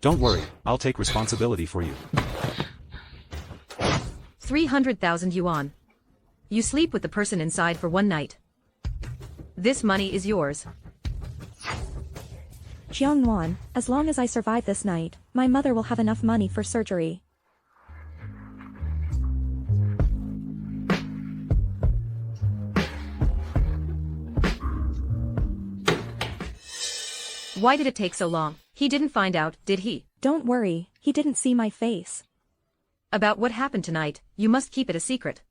Don't worry, I'll take responsibility for you. 300,000 yuan. You sleep with the person inside for one night. This money is yours. Jiangwan, as long as I survive this night, my mother will have enough money for surgery. Why did it take so long? He didn't find out, did he? Don't worry, he didn't see my face. About what happened tonight, you must keep it a secret.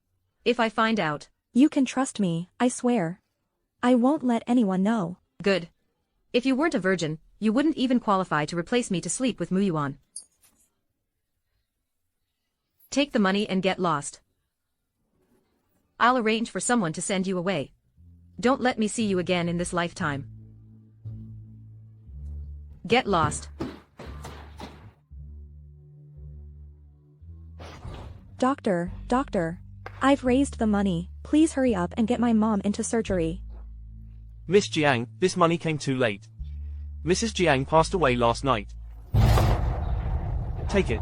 If I find out... You can trust me, I swear. I won't let anyone know. Good. If you weren't a virgin, you wouldn't even qualify to replace me to sleep with Mu Yuan. Take the money and get lost. I'll arrange for someone to send you away. Don't let me see you again in this lifetime. Get lost. Doctor, I've raised the money, please hurry up and get my mom into surgery. Miss Jiang, this money came too late. Mrs. Jiang passed away last night. Take it.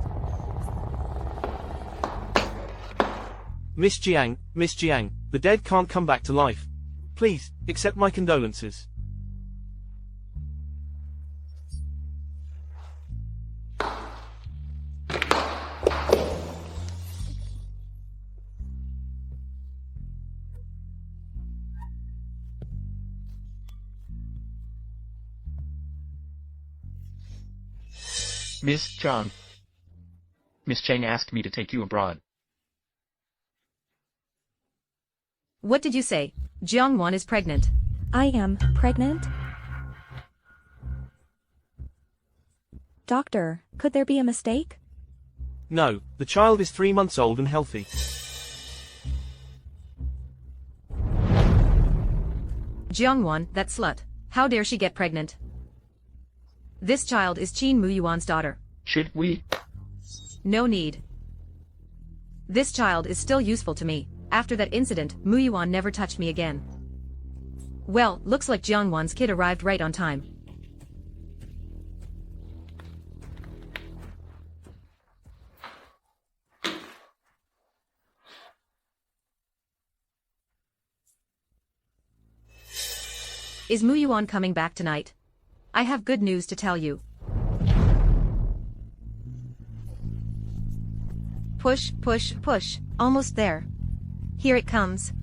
Miss Jiang, the dead can't come back to life. Please, accept my condolences. Miss Zhang. Miss Cheng asked me to take you abroad. What did you say? Jiangwan is pregnant. I am pregnant? Doctor, could there be a mistake? No, the child is 3 months old and healthy. Jiangwan, that slut. How dare she get pregnant? This child is Qin Mu Yuan's daughter. Should we? No need. This child is still useful to me. After that incident, Mu Yuan never touched me again. Well, looks like Jiangwan's kid arrived right on time. Is Mu Yuan coming back tonight? I have good news to tell you. Push, push, push. Almost there. Here it comes.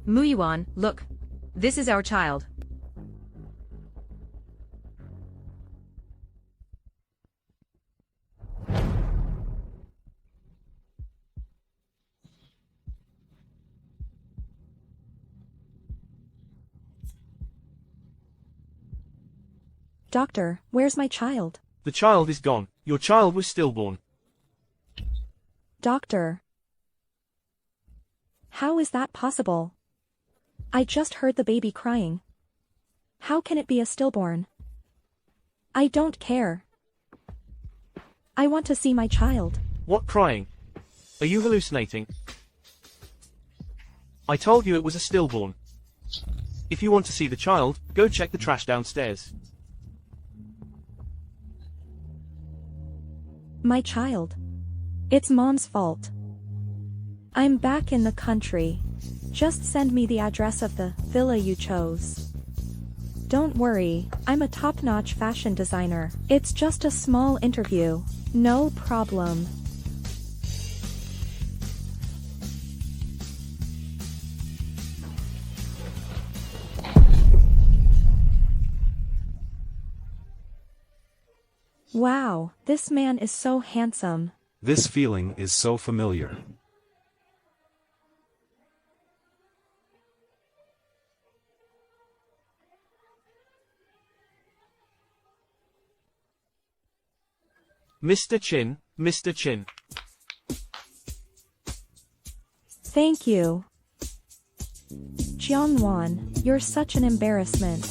Mu Yuan, look. This is our child. Doctor, where's my child? The child is gone. Your child was stillborn. Doctor. How is that possible? I just heard the baby crying. How can it be a stillborn? I don't care. I want to see my child. What crying? Are you hallucinating? I told you it was a stillborn. If you want to see the child, go check the trash downstairs. My child. It's Mom's fault. I'm back in the country. Just send me the address of the villa you chose. Don't worry, I'm a top-notch fashion designer. It's just a small interview. No problem. Wow, this man is so handsome. This feeling is so familiar. Mr. Chin, Mr. Chin. Thank you. Jiangwan, you're such an embarrassment.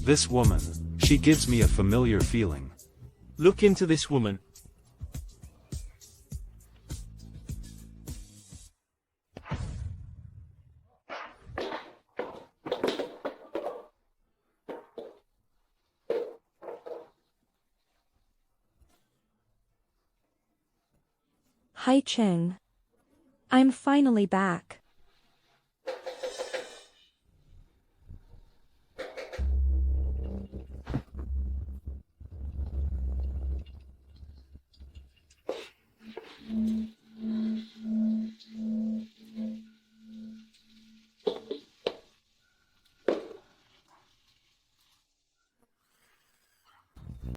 This woman, she gives me a familiar feeling. Look into this woman. Hi Ching. I'm finally back.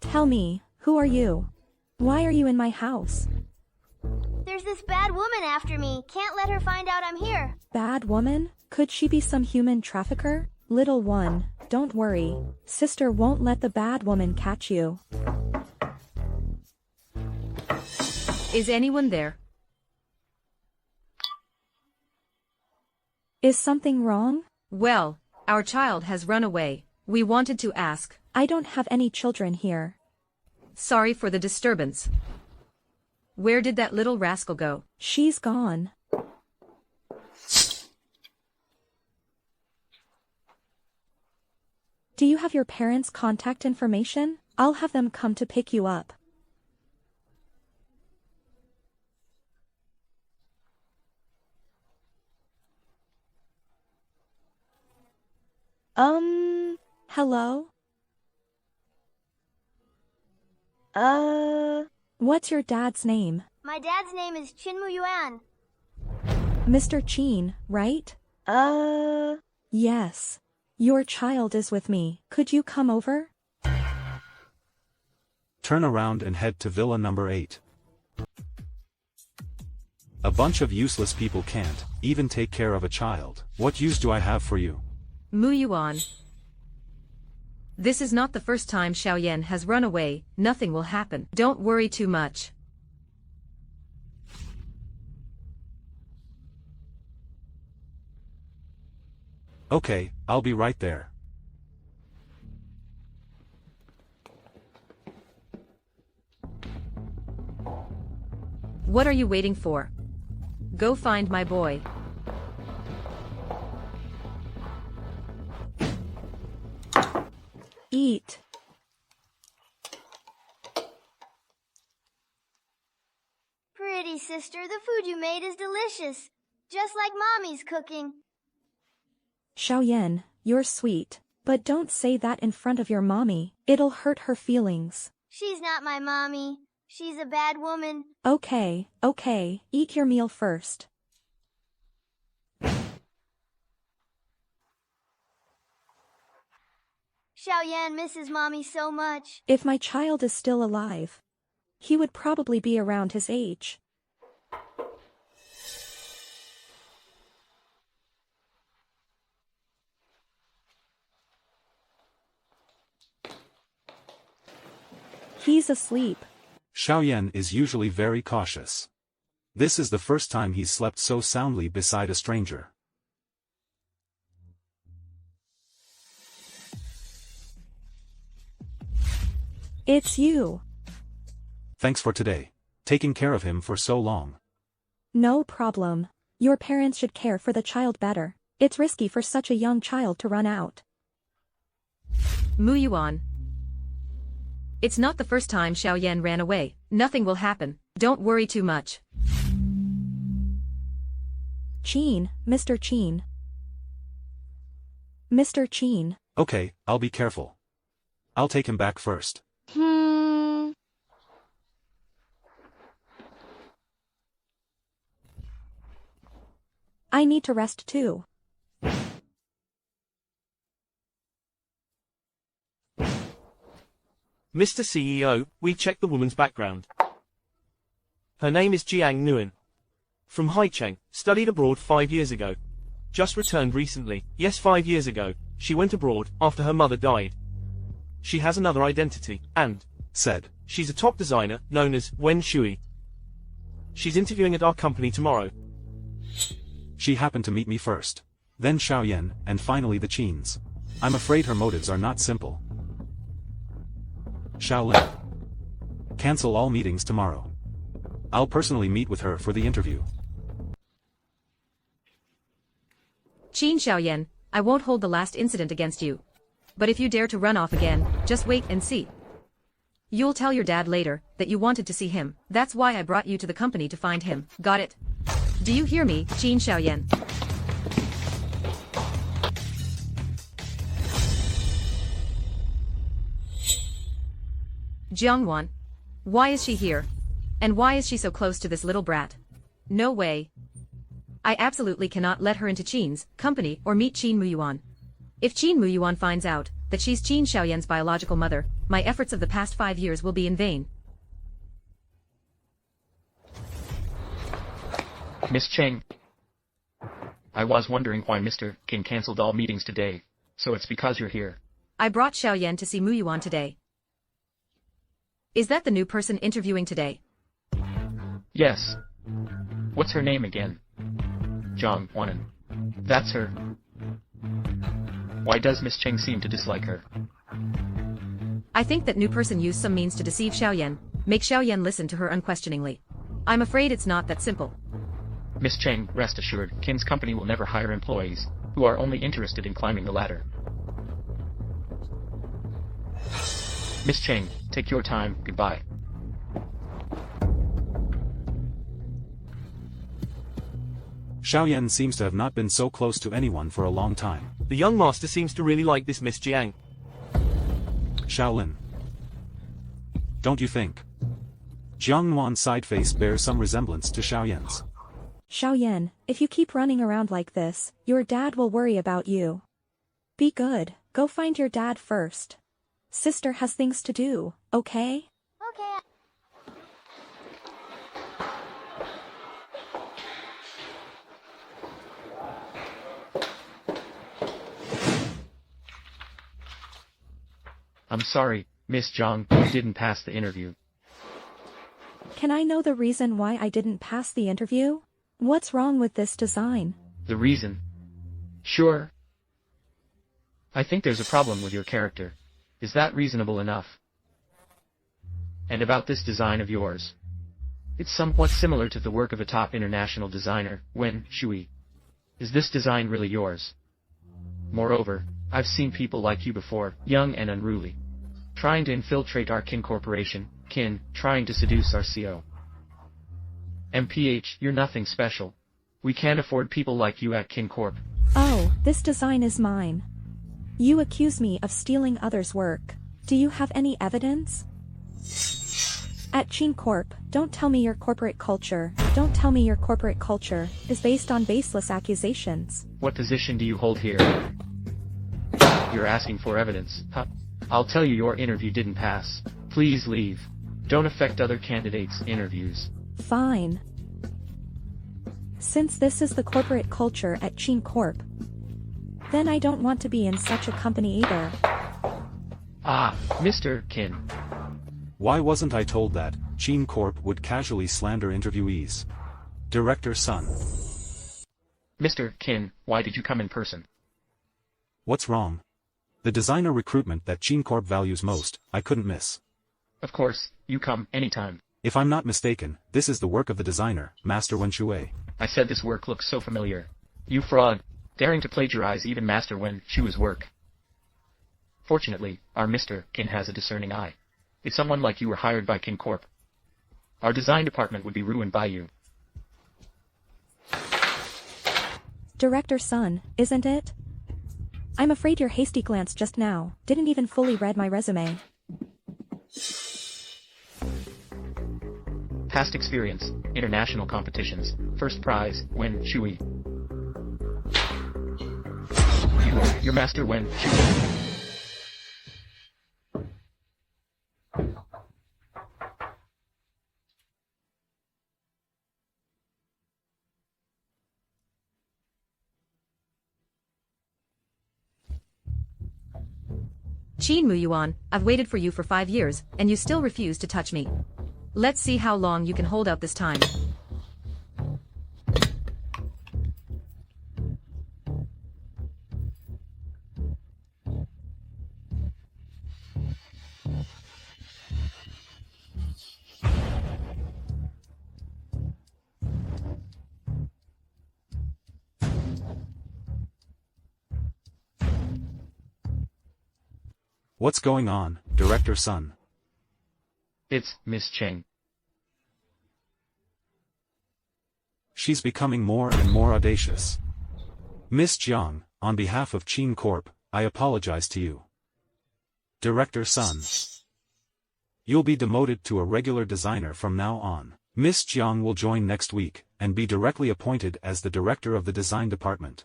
Tell me, who are you? Why are you in my house? There's this bad woman after me. Can't let her find out I'm here. Bad woman? Could she be some human trafficker? Little one, don't worry. Sister won't let the bad woman catch you. Is anyone there? Is something wrong? Well, our child has run away. We wanted to ask. I don't have any children here. Sorry for the disturbance. Where did that little rascal go? She's gone. Do you have your parents' contact information? I'll have them come to pick you up. Hello? What's your dad's name? My dad's name is Chinmu Yuan. Mr. Chin, right? Yes. Your child is with me. Could you come over? Turn around and head to Villa number 8. A bunch of useless people can't even take care of a child. What use do I have for you? Mu Yuan. This is not the first time Xiaoyan has run away. Nothing will happen. Don't worry too much. Okay, I'll be right there. What are you waiting for? Go find my boy. Eat. Pretty sister, the food you made is delicious. Just like Mommy's cooking. Xiaoyan, you're sweet. But don't say that in front of your mommy. It'll hurt her feelings. She's not my mommy. She's a bad woman. Okay, eat your meal first. Xiaoyan misses Mommy so much. If my child is still alive, he would probably be around his age. He's asleep. Xiaoyan is usually very cautious. This is the first time he's slept so soundly beside a stranger. It's you. Thanks for today. Taking care of him for so long. No problem. Your parents should care for the child better. It's risky for such a young child to run out. Mu Yuan. It's not the first time Xiaoyan ran away. Nothing will happen. Don't worry too much. Chin, Mr. Chin. Mr. Chin. Okay, I'll be careful. I'll take him back first. I need to rest too. Mr. CEO, we checked the woman's background. Her name is Jiang Nguyen. From Haicheng, studied abroad 5 years ago. Just returned recently. Yes, 5 years ago. She went abroad after her mother died. She has another identity, and Said. she's a top designer known as Wen Shui. She's interviewing at our company tomorrow. She happened to meet me first. Then Xiaoyan, and finally the Chins. I'm afraid her motives are not simple. Shaolin. Cancel all meetings tomorrow. I'll personally meet with her for the interview. Qin Xiaoyan, I won't hold the last incident against you. But if you dare to run off again, just wait and see. You'll tell your dad later that you wanted to see him. That's why I brought you to the company to find him. Got it? Do you hear me, Qin Xiaoyan? Jiangwan. Why is she here? And why is she so close to this little brat? No way. I absolutely cannot let her into Qin's company or meet Qin Muyuan. If Qin Muyuan finds out that she's Qin Xiaoyan's biological mother, my efforts of the past 5 years will be in vain. Miss Cheng. I was wondering why Mr. Qin cancelled all meetings today, so it's because you're here. I brought Xiaoyan to see Muyuan today. Is that the new person interviewing today? Yes. What's her name again? Zhang Wanan. That's her. Why does Miss Cheng seem to dislike her? I think that new person used some means to deceive Xiaoyan, make Xiaoyan listen to her unquestioningly. I'm afraid it's not that simple. Miss Cheng, rest assured, Qin's company will never hire employees who are only interested in climbing the ladder. Miss Cheng, take your time, goodbye. Xiaoyan seems to have not been so close to anyone for a long time. The young master seems to really like this Miss Jiang. Shaolin. Don't you think? Jiangwan's side face bears some resemblance to Xiaoyan's. Xiaoyan, if you keep running around like this, your dad will worry about you. Be good, go find your dad first. Sister has things to do, okay? Okay. I'm sorry, Miss Zhang, you didn't pass the interview. Can I know the reason why I didn't pass the interview? What's wrong with this design? The reason? Sure. I think there's a problem with your character. Is that reasonable enough? And about this design of yours. It's somewhat similar to the work of a top international designer, Wen Shui. Is this design really yours? Moreover, I've seen people like you before, young and unruly. Trying to infiltrate our Qin Corporation, Qin, trying to seduce our CO. MPH, you're nothing special. We can't afford people like you at Qin Corp. Oh, this design is mine. You accuse me of stealing others' work. Do you have any evidence? At Qin Corp, don't tell me your corporate culture is based on baseless accusations. What position do you hold here? You're asking for evidence, huh? I'll tell you your interview didn't pass. Please leave. Don't affect other candidates' interviews. Fine. Since this is the corporate culture at Qin Corp, then I don't want to be in such a company either. Ah, Mr. Qin. Why wasn't I told that Qin Corp would casually slander interviewees? Director Sun. Mr. Qin, why did you come in person? What's wrong? The designer recruitment that Qin Corp values most, I couldn't miss. Of course, you come anytime. If I'm not mistaken, this is the work of the designer, Master Wen Shui. I said this work looks so familiar. You fraud, daring to plagiarize even Master Wen Shui's work. Fortunately, our Mr. Qin has a discerning eye. If someone like you were hired by Qin Corp, our design department would be ruined by you. Director Sun, isn't it? I'm afraid your hasty glance just now didn't even fully read my resume. Past experience, international competitions, first prize, Wen Shui. Your Master Wen Shui. Qin Muyuan, I've waited for you for 5 years, and you still refuse to touch me. Let's see how long you can hold out this time. What's going on, Director Sun? It's Miss Cheng. She's becoming more and more audacious. Miss Jiang, on behalf of Qin Corp, I apologize to you. Director Sun. You'll be demoted to a regular designer from now on. Miss Jiang will join next week, and be directly appointed as the director of the design department.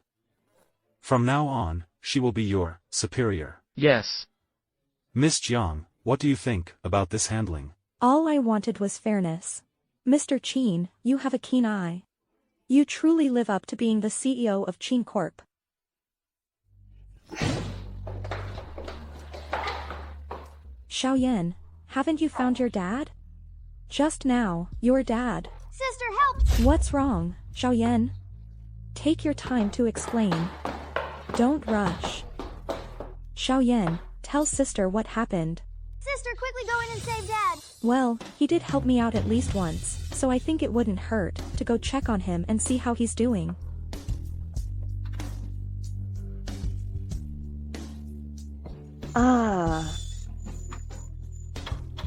From now on, she will be your superior. Yes. Miss Jiang, what do you think about this handling? All I wanted was fairness. Mr. Qin, you have a keen eye. You truly live up to being the CEO of Qin Corp. Xiaoyan, haven't you found your dad? Just now, your dad. Sister, help! What's wrong, Xiaoyan? Take your time to explain. Don't rush. Xiaoyan, tell sister what happened. Sister, quickly go in and save Dad! Well, he did help me out at least once, so I think it wouldn't hurt to go check on him and see how he's doing.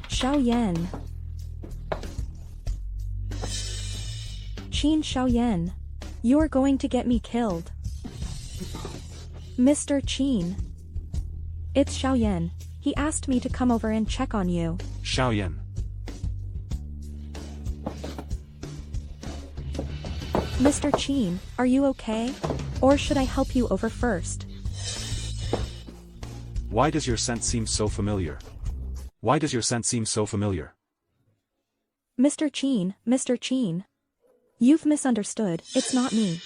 Xiaoyan. Qin Xiaoyan. You're going to get me killed. Mr. Qin. It's Xiaoyan. He asked me to come over and check on you. Xiaoyan. Mr. Qin, are you okay? Or should I help you over first? Why does your scent seem so familiar? Why does your scent seem so familiar? Mr. Qin. You've misunderstood, it's not me.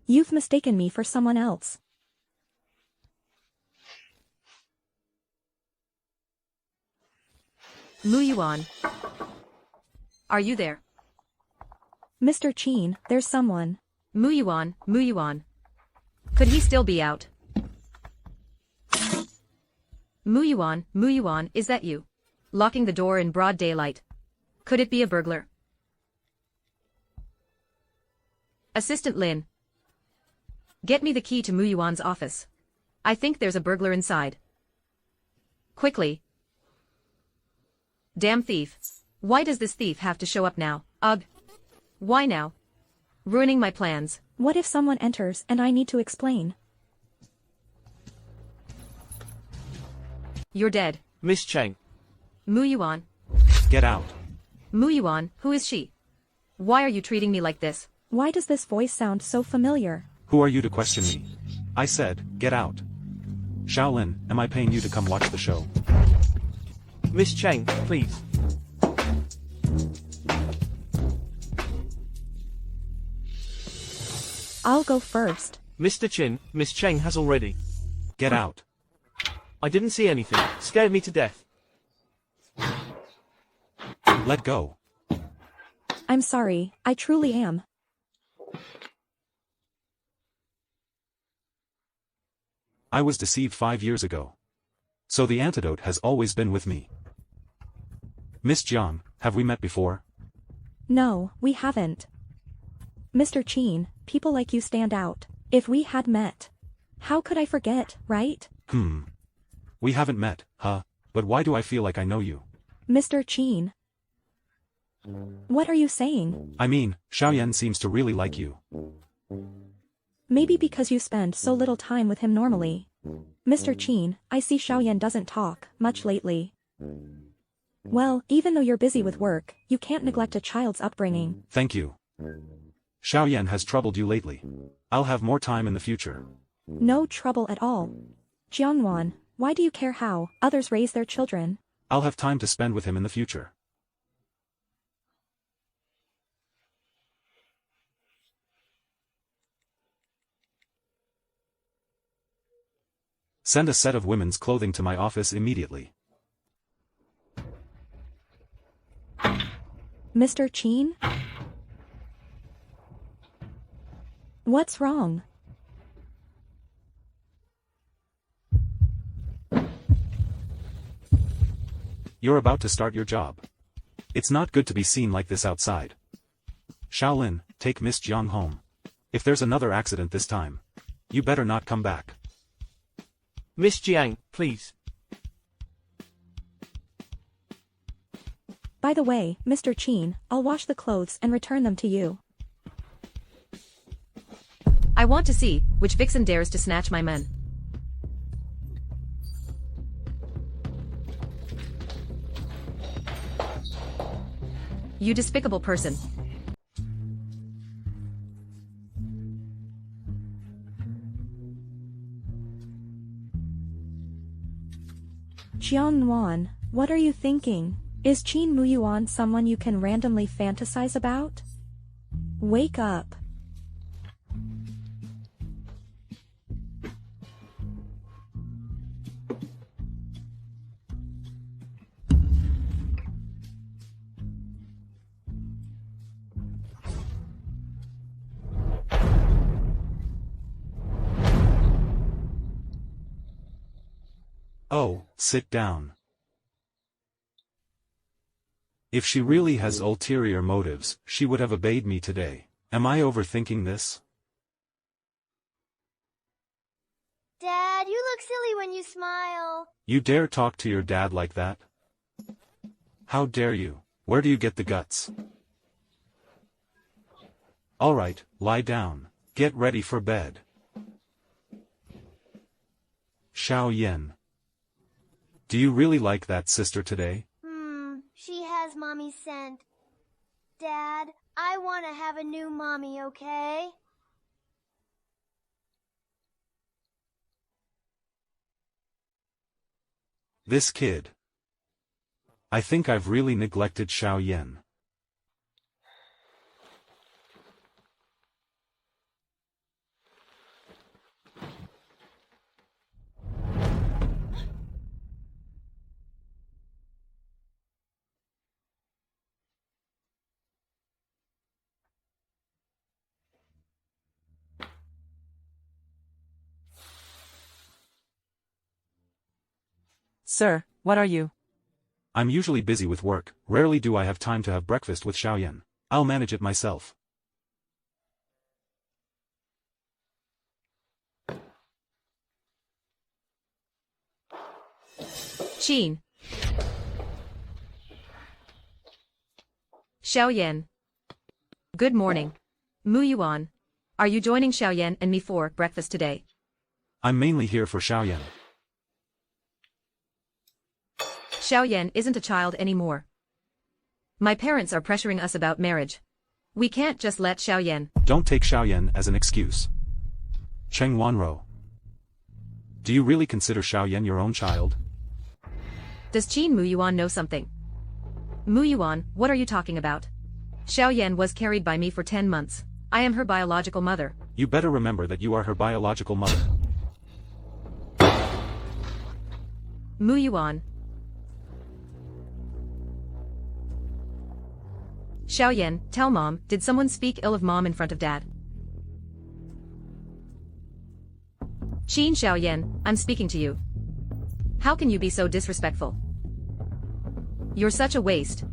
You've mistaken me for someone else. Mu Yuan. Are you there? Mr. Qin, there's someone. Mu Yuan. Could he still be out? Mu Yuan, is that you? Locking the door in broad daylight. Could it be a burglar? Assistant Lin. Get me the key to Mu Yuan's office. I think there's a burglar inside. Quickly. Damn thief. Why does this thief have to show up now? Ugh. Why now? Ruining my plans. What if someone enters and I need to explain? You're dead. Miss Cheng. Mu Yuan. Get out. Mu Yuan, who is she? Why are you treating me like this? Why does this voice sound so familiar? Who are you to question me? I said, get out. Shaolin, am I paying you to come watch the show? Miss Cheng, please. I'll go first. Mr. Qin, Miss Cheng has already. Get out. I didn't see anything. Scared me to death. Let go. I'm sorry, I truly am. I was deceived 5 years ago. So the antidote has always been with me. Miss Jiang, have we met before? No, we haven't. Mr. Qin, people like you stand out. If we had met. How could I forget, right? We haven't met, huh? But why do I feel like I know you? Mr. Qin. What are you saying? I mean, Xiaoyan seems to really like you. Maybe because you spend so little time with him normally. Mr. Qin, I see Xiaoyan doesn't talk much lately. Well, even though you're busy with work, you can't neglect a child's upbringing. Thank you. Xiaoyan has troubled you lately. I'll have more time in the future. No trouble at all. Jiangwan, why do you care how others raise their children? I'll have time to spend with him in the future. Send a set of women's clothing to my office immediately. Mr. Qin? What's wrong? You're about to start your job. It's not good to be seen like this outside. Shaolin, take Miss Jiang home. If there's another accident this time, you better not come back. Miss Jiang, please. By the way, Mr. Qin, I'll wash the clothes and return them to you. I want to see which vixen dares to snatch my men. You despicable person. Jiang Nuan, what are you thinking? Is Qin Muyuan someone you can randomly fantasize about? Wake up. Oh, sit down. If she really has ulterior motives, she would have obeyed me today. Am I overthinking this? Dad, you look silly when you smile. You dare talk to your dad like that? How dare you? Where do you get the guts? Alright, lie down. Get ready for bed. Xiao Yan. Do you really like that sister today? She has Mommy's scent. Dad, I want to have a new mommy, okay? This kid. I think I've really neglected Xiao Yan. Sir, what are you? I'm usually busy with work, rarely do I have time to have breakfast with Xiao Yan. I'll manage it myself. Qin. Xiao Yan. Good morning. Mu Yuan. Are you joining Xiao Yan and me for breakfast today? I'm mainly here for Xiao Yan. Xiao Yan isn't a child anymore. My parents are pressuring us about marriage. We can't just let Xiao Yan. Don't take Xiao Yan as an excuse. Cheng Wanro. Do you really consider Xiao Yan your own child? Does Qin Mu Yuan know something? Mu Yuan, what are you talking about? Xiao Yan was carried by me for 10 months. I am her biological mother. You better remember that you are her biological mother. Mu Yuan. Xiao Yan, tell Mom, did someone speak ill of Mom in front of Dad? Qin Xiao Yan, I'm speaking to you. How can you be so disrespectful? You're such a waste.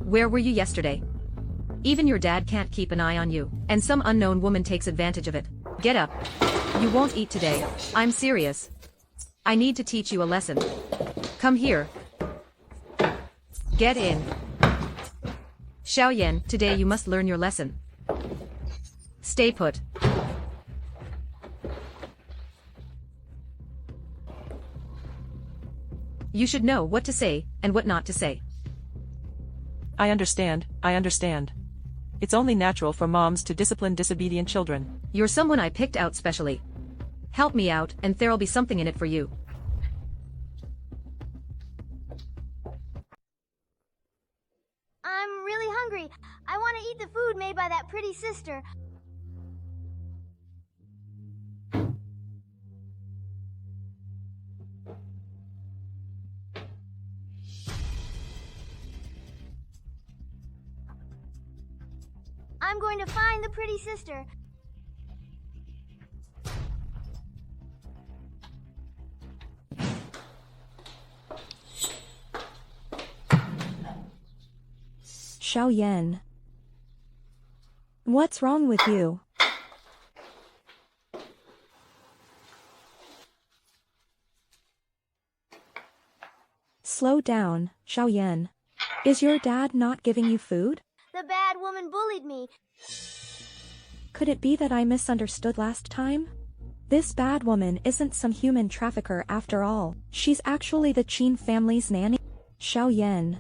Where were you yesterday? Even your dad can't keep an eye on you, and some unknown woman takes advantage of it. Get up. You won't eat today. I'm serious. I need to teach you a lesson. Come here. Get in. Xiao Yan, today you must learn your lesson. Stay put. You should know what to say, and what not to say. I understand. It's only natural for moms to discipline disobedient children. You're someone I picked out specially. Help me out, and there'll be something in it for you. I'm really hungry. I want to eat the food made by that pretty sister. I'm going to find the pretty sister. Xiao Yan. What's wrong with you? Slow down, Xiao Yan. Is your dad not giving you food? The bad woman bullied me. Could it be that I misunderstood last time? This bad woman isn't some human trafficker after all. She's actually the Qin family's nanny. Xiaoyan.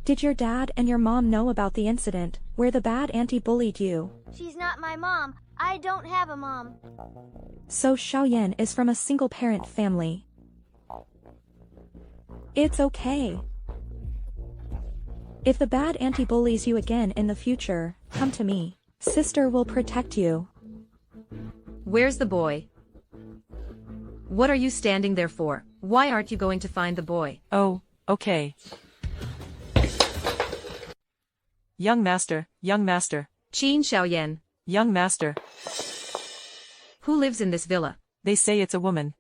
Did your dad and your mom know about the incident, where the bad auntie bullied you? She's not my mom. I don't have a mom. So Xiaoyan is from a single-parent family. It's okay. If the bad auntie bullies you again in the future, come to me. Sister will protect you. Where's the boy? What are you standing there for? Why aren't you going to find the boy? Oh, okay. Young master, Qin Xiaoyan. young master. Who lives in this villa? They say it's a woman.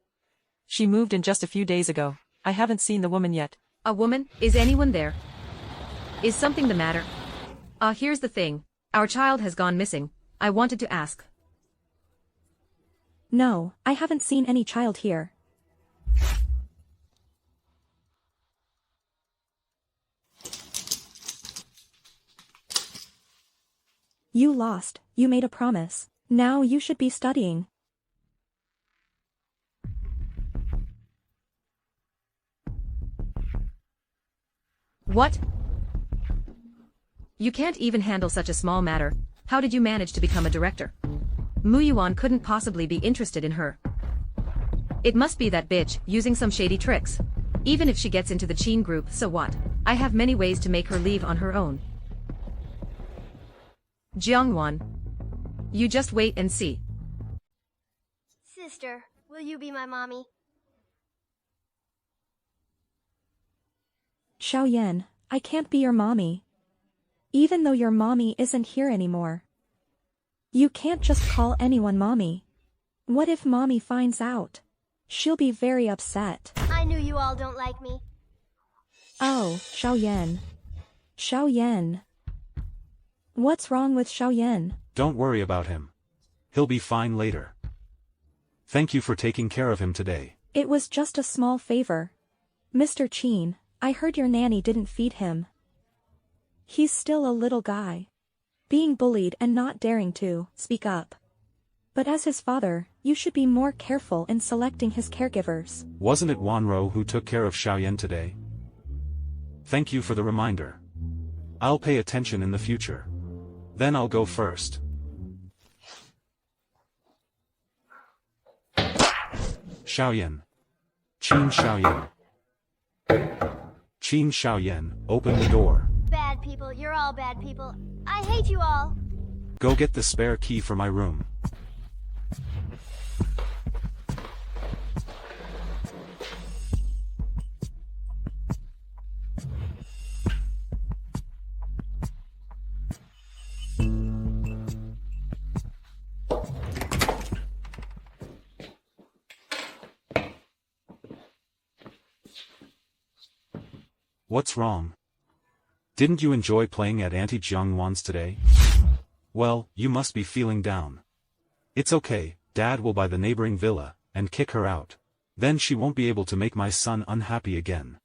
She moved in just a few days ago. I haven't seen the woman yet. A woman? Is anyone there? Is something the matter? Here's the thing. Our child has gone missing. I wanted to ask. No, I haven't seen any child here. You lost. You made a promise. Now you should be studying. What? You can't even handle such a small matter. How did you manage to become a director? Mu Yuan couldn't possibly be interested in her. It must be that bitch, using some shady tricks. Even if she gets into the Qin group, so what? I have many ways to make her leave on her own. Jiangwan. You just wait and see. Sister, will you be my mommy? Xiaoyan, I can't be your mommy. Even though your mommy isn't here anymore. You can't just call anyone mommy. What if mommy finds out? She'll be very upset. I knew you all don't like me. Oh, Xiaoyan. Xiaoyan. What's wrong with Xiaoyan? Don't worry about him. He'll be fine later. Thank you for taking care of him today. It was just a small favor. Mr. Qin, I heard your nanny didn't feed him. He's still a little guy. Being bullied and not daring to speak up. But as his father, you should be more careful in selecting his caregivers. Wasn't it Wanro who took care of Xiaoyan today? Thank you for the reminder. I'll pay attention in the future. Then I'll go first. Xiaoyan. Qin Xiaoyan. Qin Xiaoyan, open the door. Bad people, you're all bad people. I hate you all. Go get the spare key for my room. What's wrong? Didn't you enjoy playing at Auntie Jiangwan's today? Well, you must be feeling down. It's okay, Dad will buy the neighboring villa, and kick her out. Then she won't be able to make my son unhappy again.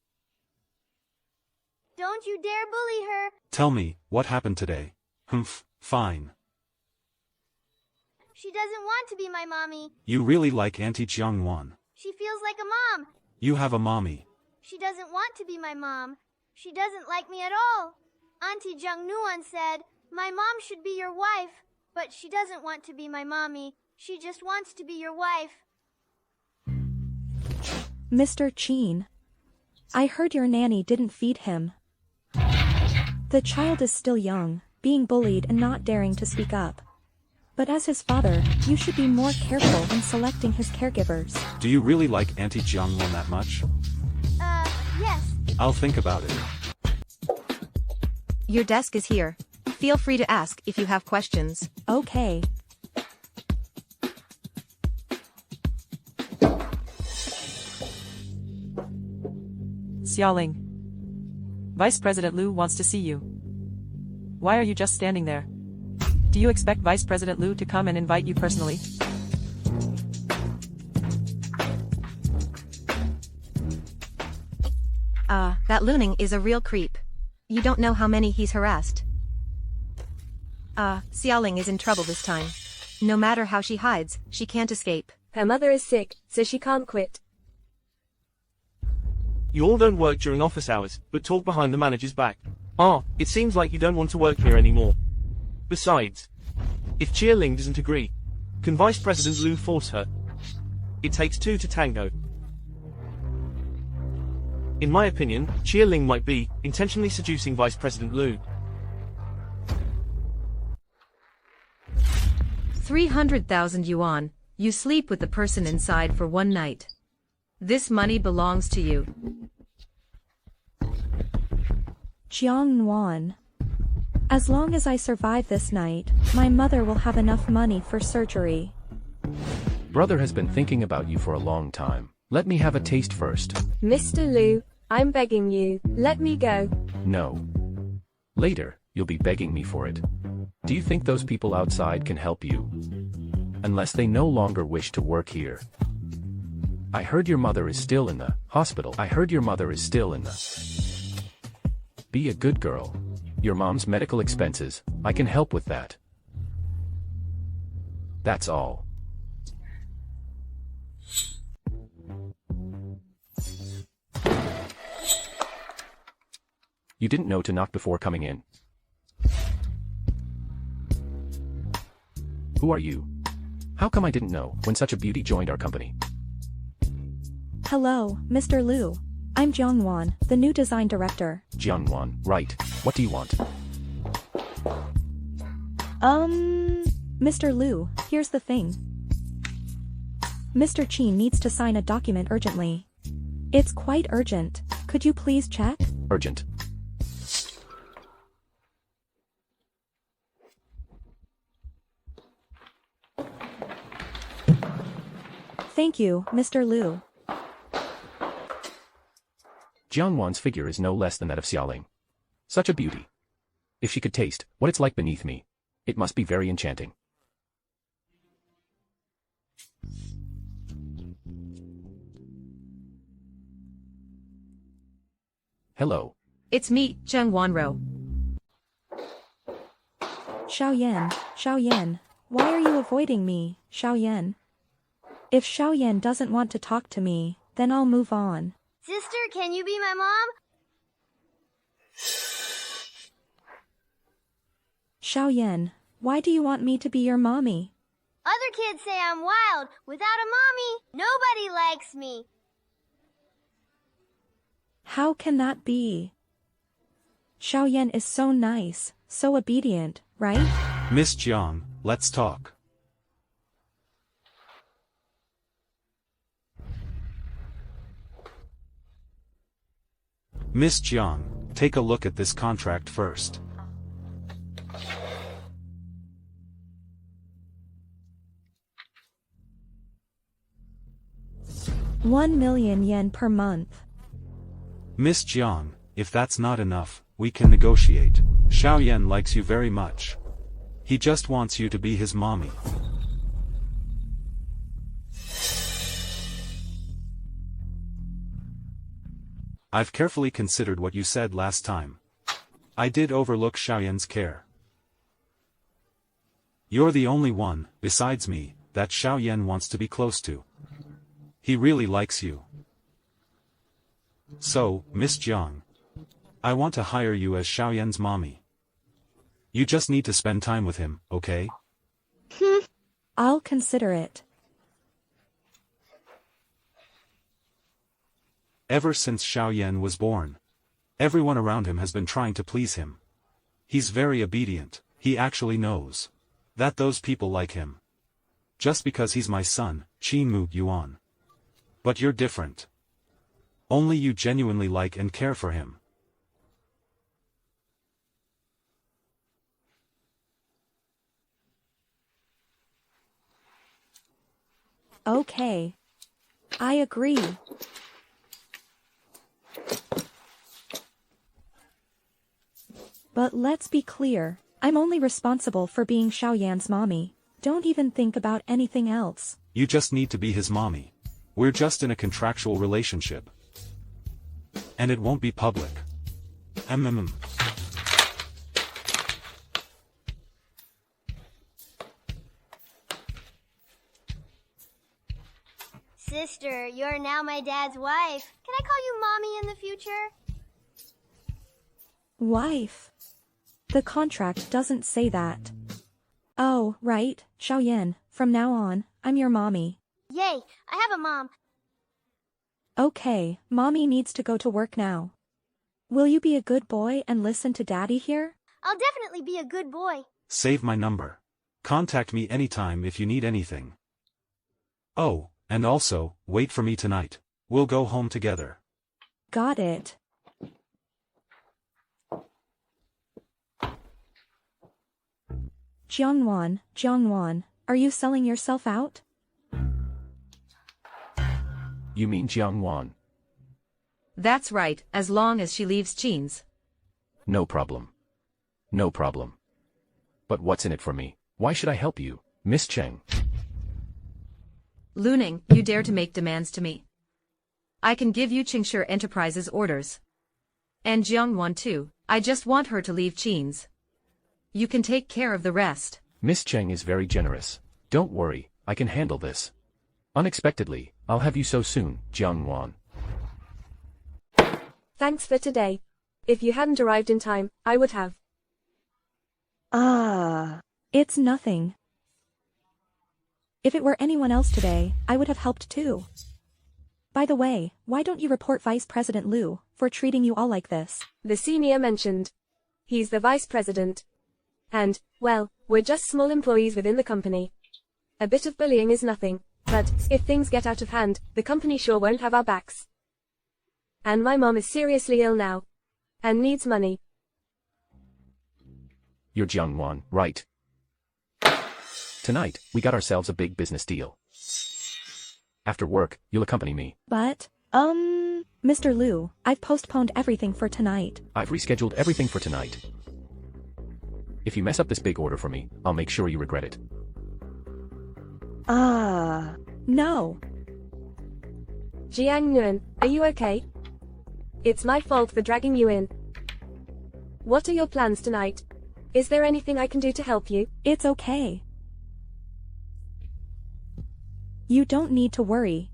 Don't you dare bully her. Tell me, what happened today? Humph, fine. She doesn't want to be my mommy. You really like Auntie Jiangwan. She feels like a mom. You have a mommy. She doesn't want to be my mom. She doesn't like me at all. Auntie Jiang Nuan said, my mom should be your wife, but she doesn't want to be my mommy. She just wants to be your wife. Mr. Qin. I heard your nanny didn't feed him. The child is still young, being bullied and not daring to speak up. But as his father, you should be more careful in selecting his caregivers. Do you really like Auntie Jiangwan that much? Yes. I'll think about it. Your desk is here. Feel free to ask if you have questions. Okay. Xiaoling. Vice President Liu wants to see you. Why are you just standing there? Do you expect Vice President Liu to come and invite you personally? That Luning is a real creep. You don't know how many he's harassed. Xiaoling is in trouble this time. No matter how she hides, she can't escape. Her mother is sick, so she can't quit. You all don't work during office hours, but talk behind the manager's back. It seems like you don't want to work here anymore. Besides, if Chia Ling doesn't agree, can Vice President Liu force her? It takes two to tango. In my opinion, Chia Ling might be intentionally seducing Vice President Liu. 300,000 yuan. You sleep with the person inside for one night. This money belongs to you. Jiang Nuan. As long as I survive this night, my mother will have enough money for surgery. Brother has been thinking about you for a long time. Let me have a taste first. Mr. Liu, I'm begging you, let me go. No. Later, you'll be begging me for it. Do you think those people outside can help you? Unless they no longer wish to work here. I heard your mother is still in the hospital. Be a good girl. Your mom's medical expenses, I can help with that. That's all. You didn't know to knock before coming in. Who are you? How come I didn't know when such a beauty joined our company? Hello, Mr. Liu. I'm Jiang Wan, the new design director. Jiang Wan, right. What do you want? Mr. Liu, here's the thing. Mr. Qin needs to sign a document urgently. It's quite urgent. Could you please check? Urgent. Thank you, Mr. Liu. Jiang Wan's figure is no less than that of Xiaoling. Such a beauty. If she could taste what it's like beneath me, it must be very enchanting. Hello. It's me, Zheng Wanro. Xiaoyan, why are you avoiding me, Xiaoyan? If Xiaoyan doesn't want to talk to me, then I'll move on. Sister, can you be my mom? Xiaoyan, why do you want me to be your mommy? Other kids say I'm wild. Without a mommy, nobody likes me. How can that be? Xiaoyan is so nice, so obedient, right? Miss Jiang, let's talk. Miss Jiang, take a look at this contract first. yen per month. Miss Jiang, if that's not enough, we can negotiate. Xiaoyan likes you very much. He just wants you to be his mommy. I've carefully considered what you said last time. I did overlook Xiaoyan's care. You're the only one, besides me, that Xiaoyan wants to be close to. He really likes you. So, Miss Jiang, I want to hire you as Xiaoyan's mommy. You just need to spend time with him, okay? I'll consider it. Ever since Xiaoyan was born, everyone around him has been trying to please him. He's very obedient. He actually knows that those people like him. Just because he's my son, Qin Mu Yuan. But you're different. Only you genuinely like and care for him. Okay. I agree. But let's be clear, I'm only responsible for being Xiaoyan's mommy. Don't even think about anything else. You just need to be his mommy. We're just in a contractual relationship. And it won't be public. Mm. Sister, you're now my dad's wife. Can I call you Mommy in the future? Wife. The contract doesn't say that. Oh, right, Xiaoyan, from now on, I'm your mommy. Yay, I have a mom. Okay, mommy needs to go to work now. Will you be a good boy and listen to daddy here? I'll definitely be a good boy. Save my number. Contact me anytime if you need anything. Oh, and also, wait for me tonight. We'll go home together. Got it. Jiangwan, are you selling yourself out? You mean Jiangwan? That's right, as long as she leaves Qin's. No problem. No problem. But what's in it for me? Why should I help you, Miss Cheng? Lu Ning, you dare to make demands to me. I can give you Qingshi Enterprises orders. And Jiangwan too, I just want her to leave Qin's. You can take care of the rest. Miss Cheng is very generous. Don't worry, I can handle this. Unexpectedly, I'll have you so soon, Jiangwan. Thanks for today. If you hadn't arrived in time, I would have. It's nothing. If it were anyone else today, I would have helped too. By the way, why don't you report Vice President Liu for treating you all like this? The senior mentioned. He's the vice president. And, well, we're just small employees within the company. A bit of bullying is nothing, but if things get out of hand, the company sure won't have our backs. And my mom is seriously ill now. And needs money. You're Jiangwan, right? Tonight, we got ourselves a big business deal. After work, you'll accompany me. But, Mr. Liu, I've postponed everything for tonight. I've rescheduled everything for tonight. If you mess up this big order for me, I'll make sure you regret it. No. Jiang Nguyen, are you okay? It's my fault for dragging you in. What are your plans tonight? Is there anything I can do to help you? It's okay. You don't need to worry.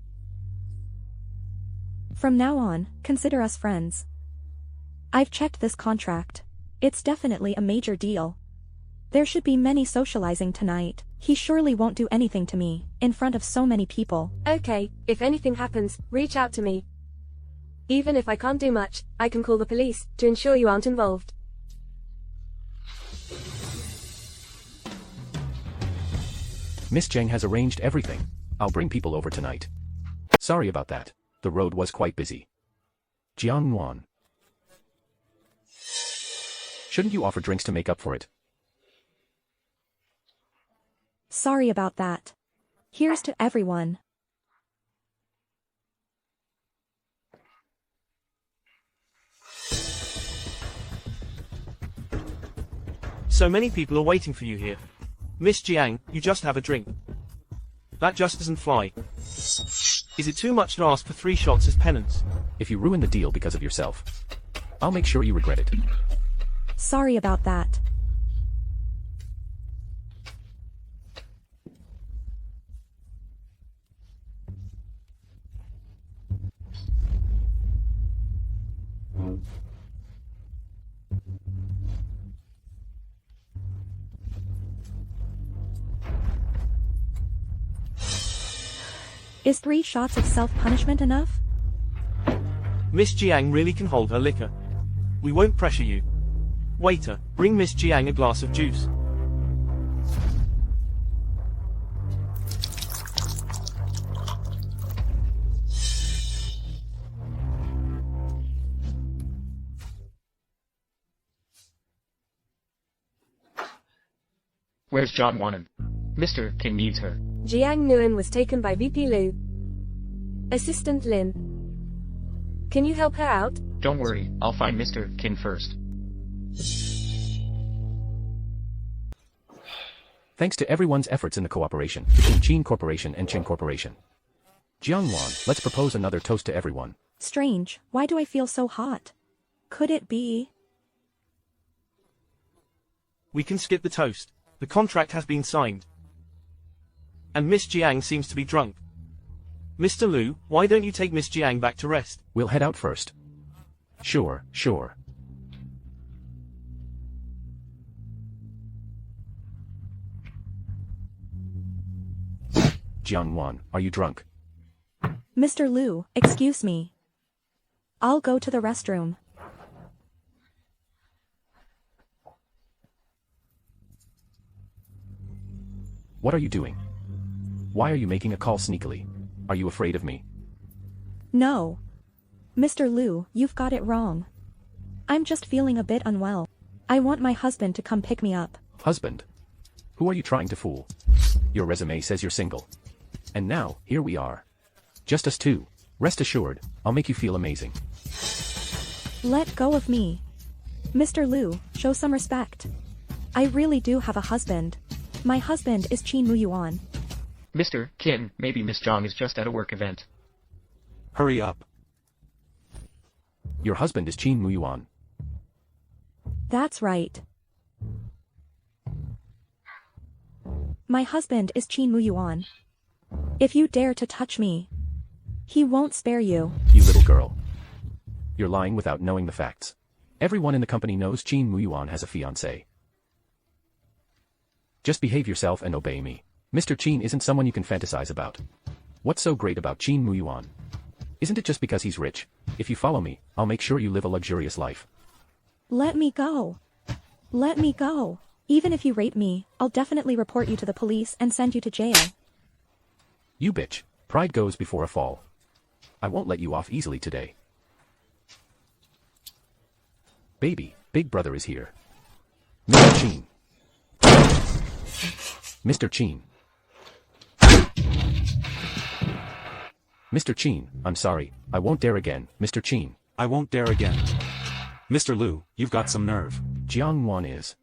From now on, consider us friends. I've checked this contract. It's definitely a major deal. There should be many socializing tonight. He surely won't do anything to me, in front of so many people. Okay, if anything happens, reach out to me. Even if I can't do much, I can call the police to ensure you aren't involved. Miss Cheng has arranged everything. I'll bring people over tonight. Sorry about that. The road was quite busy. Jiangwan. Shouldn't you offer drinks to make up for it? Sorry about that. Here's to everyone. So many people are waiting for you here. Miss Jiang, you just have a drink. That just doesn't fly. Is it too much to ask for 3 shots as penance? If you ruin the deal because of yourself, I'll make sure you regret it. Sorry about that. Is 3 shots of self-punishment enough? Miss Jiang really can hold her liquor. We won't pressure you. Waiter, bring Miss Jiang a glass of juice. Where's John Wannen? Mr. King needs her. Jiang Nguyen was taken by VP Liu. Assistant Lin. Can you help her out? Don't worry, I'll find Mr. King first. Thanks to everyone's efforts in the cooperation between Qin Corporation and Cheng Corporation. Jiangwan, let's propose another toast to everyone. Strange, why do I feel so hot? Could it be? We can skip the toast. The contract has been signed. And Miss Jiang seems to be drunk. Mr. Liu, why don't you take Miss Jiang back to rest? We'll head out first. Sure, sure. Jiangwan, are you drunk? Mr. Liu, excuse me. I'll go to the restroom. What are you doing? Why are you making a call sneakily? Are you afraid of me? No. Mr. Liu, you've got it wrong. I'm just feeling a bit unwell. I want my husband to come pick me up. Husband? Who are you trying to fool? Your resume says you're single. And now, here we are. Just us two. Rest assured, I'll make you feel amazing. Let go of me. Mr. Liu, show some respect. I really do have a husband. My husband is Qin Muyuan. Mr. Qin, maybe Miss Zhang is just at a work event. Hurry up. Your husband is Qin Muyuan. That's right. My husband is Qin Muyuan. If you dare to touch me, he won't spare you. You little girl. You're lying without knowing the facts. Everyone in the company knows Qin Muyuan has a fiancé. Just behave yourself and obey me. Mr. Qin isn't someone you can fantasize about. What's so great about Qin Muyuan? Isn't it just because he's rich? If you follow me, I'll make sure you live a luxurious life. Let me go. Let me go. Even if you rape me, I'll definitely report you to the police and send you to jail. You bitch. Pride goes before a fall. I won't let you off easily today. Baby, Big Brother is here. Mr. Qin. Mr. Qin. Mr. Qin, I'm sorry, I won't dare again, Mr. Qin. I won't dare again. Mr. Liu, you've got some nerve. Jiang Wan is.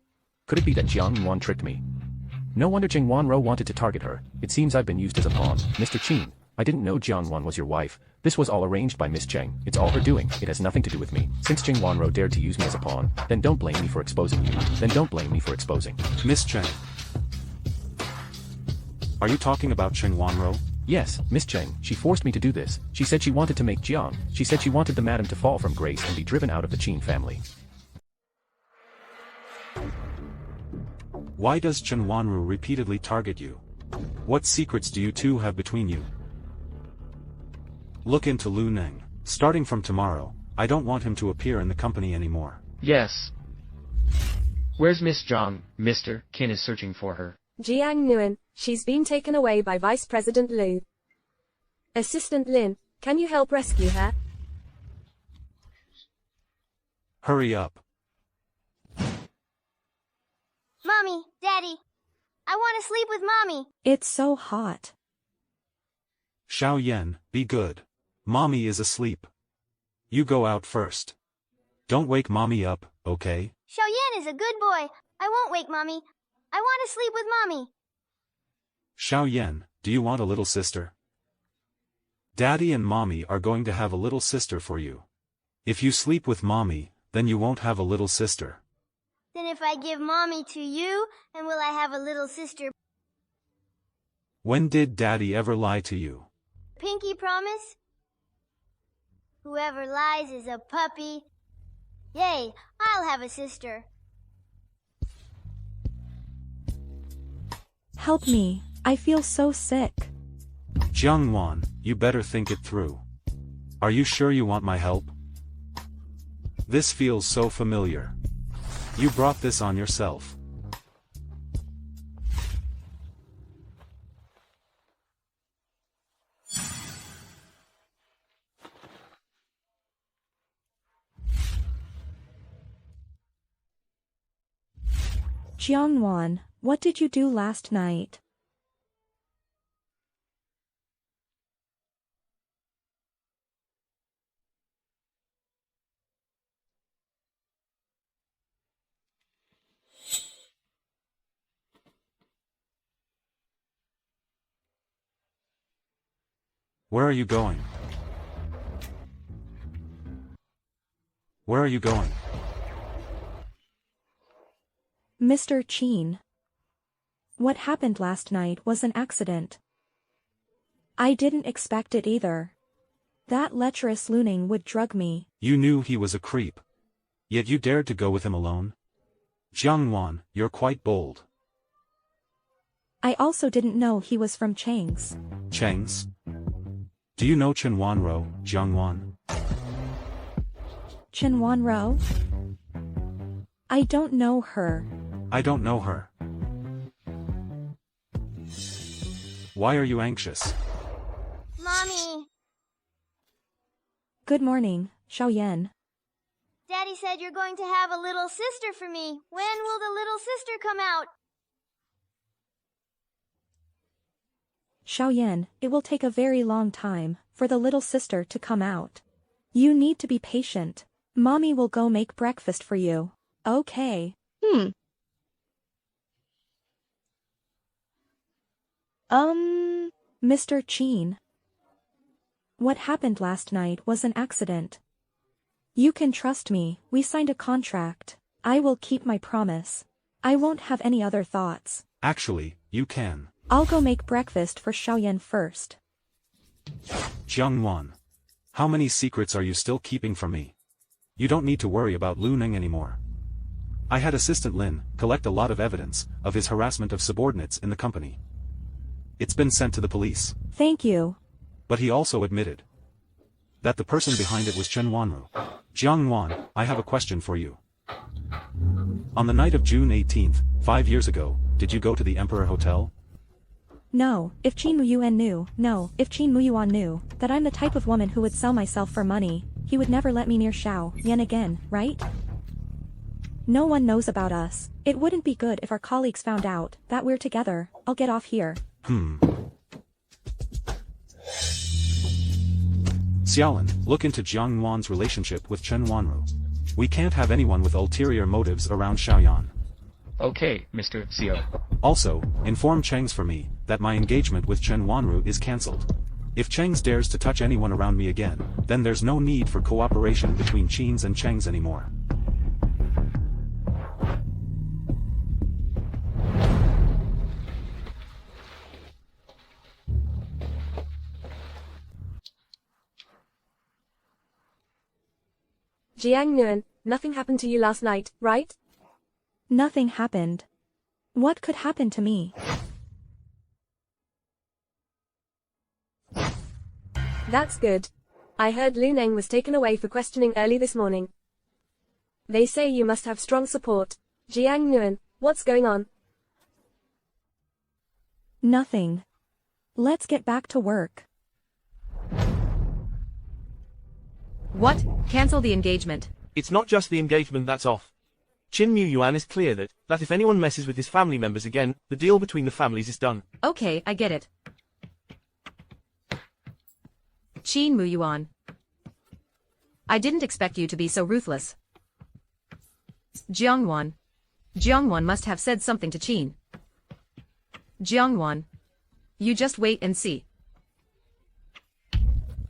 Could it be that Jiang Wan tricked me? No wonder Jing Wanro wanted to target her. It seems I've been used as a pawn. Mr. Qin, I didn't know Jiang Wan was your wife. This was all arranged by Miss Cheng. It's all her doing. It has nothing to do with me. Since Jing Wanro dared to use me as a pawn, then don't blame me for exposing you. Then don't blame me for exposing. Miss Cheng. Are you talking about Cheng Wanro? Yes, Miss Cheng, she forced me to do this. She said she wanted to make Jiang. She said she wanted the madam to fall from grace and be driven out of the Qin family. Why does Chen Wanru repeatedly target you? What secrets do you two have between you? Look into Lu Ning. Starting from tomorrow, I don't want him to appear in the company anymore. Yes. Where's Miss Zhang? Mr. Qin is searching for her. Jiang Nguyen, she's been taken away by Vice President Liu. Assistant Lin, can you help rescue her? Hurry up. Mommy, Daddy, I want to sleep with Mommy. It's so hot. Xiao Yan, be good. Mommy is asleep. You go out first. Don't wake Mommy up, okay? Xiao Yan is a good boy. I won't wake Mommy. I want to sleep with Mommy. Xiao Yan, do you want a little sister? Daddy and Mommy are going to have a little sister for you. If you sleep with Mommy, then you won't have a little sister. Then if I give Mommy to you, and will I have a little sister? When did Daddy ever lie to you? Pinky promise? Whoever lies is a puppy. Yay, I'll have a sister. Help me, I feel so sick. Jiang Wan, you better think it through. Are you sure you want my help? This feels so familiar. You brought this on yourself. Jiangwan, what did you do last night? Where are you going? Where are you going? Mr. Qin. What happened last night was an accident. I didn't expect it either. That lecherous Luning would drug me. You knew he was a creep. Yet you dared to go with him alone? Jiangwan, you're quite bold. I also didn't know he was from Chang's. Chang's? Do you know Chen Wanro, Jiangwan? Chen Wanro? I don't know her. I don't know her. Why are you anxious? Mommy, Good morning, Xiaoyan. Daddy said you're going to have a little sister for me. When will the little sister come out? Xiaoyan, it will take a very long time for the little sister to come out. You need to be patient. Mommy will go make breakfast for you. Okay. Mr. Qin. What happened last night was an accident. You can trust me, we signed a contract. I will keep my promise. I won't have any other thoughts. Actually, you can. I'll go make breakfast for Xiaoyan first. Jiangwan. How many secrets are you still keeping from me? You don't need to worry about Lu Ning anymore. I had Assistant Lin collect a lot of evidence of his harassment of subordinates in the company. It's been sent to the police. Thank you. But he also admitted that the person behind it was Chen Wanru. Jiangwan, I have a question for you. On the night of June 18th, 5 years ago, did you go to the Emperor Hotel? No, if Qin Muyuan knew that I'm the type of woman who would sell myself for money, he would never let me near Xiao Yan again, right? No one knows about us. It wouldn't be good if our colleagues found out that we're together. I'll get off here. Xiaolin, look into Jiang Wan's relationship with Chen Wanru. We can't have anyone with ulterior motives around Xiaoyan. Okay, Mr. Xiao. Also, inform Cheng's for me that my engagement with Chen Wanru is cancelled. If Cheng's dares to touch anyone around me again, then there's no need for cooperation between Qin's and Cheng's anymore. Jiang Nguyen, nothing happened to you last night, right? Nothing happened. What could happen to me? That's good. I heard Lu Neng was taken away for questioning early this morning. They say you must have strong support. Jiang Nguyen, what's going on? Nothing. Let's get back to work. What? Cancel the engagement. It's not just the engagement that's off. Qin Muyuan is clear that if anyone messes with his family members again, the deal between the families is done. Okay, I get it. Qin Muyuan. I didn't expect you to be so ruthless. Jiangwan. Jiangwan must have said something to Qin. Jiangwan. You just wait and see.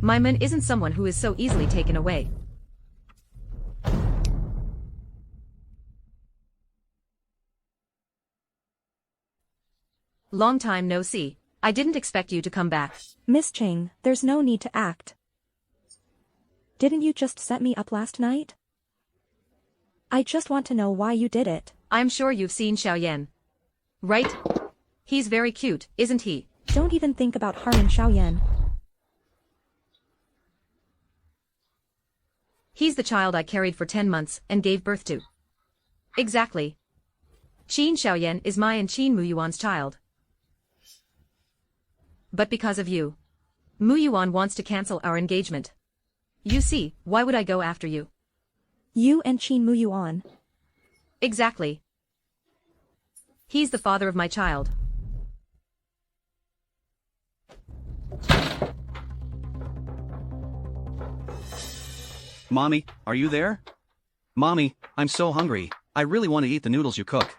My man isn't someone who is so easily taken away. Long time no see. I didn't expect you to come back. Miss Cheng, there's no need to act. Didn't you just set me up last night? I just want to know why you did it. I'm sure you've seen Xiaoyan. Right? He's very cute, isn't he? Don't even think about harming Xiaoyan. He's the child I carried for 10 months and gave birth to. Exactly. Qin Xiaoyan is my and Qin Muyuan's child. But because of you, Muyuan wants to cancel our engagement. You see, why would I go after you? You and Qin Muyuan. Exactly. He's the father of my child. Mommy, are you there? Mommy, I'm so hungry. I really want to eat the noodles you cook.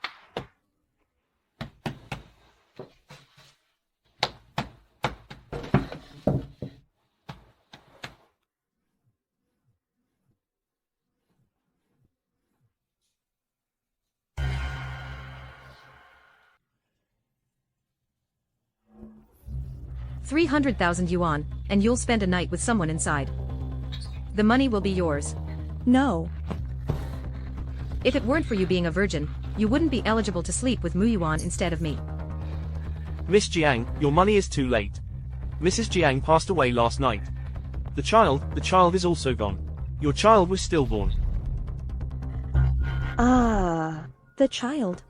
300,000 yuan, and you'll spend a night with someone inside. The money will be yours. No. If it weren't for you being a virgin, you wouldn't be eligible to sleep with Mu Yuan instead of me. Miss Jiang, your money is too late. Mrs. Jiang passed away last night. The child is also gone. Your child was stillborn. Ah, the child.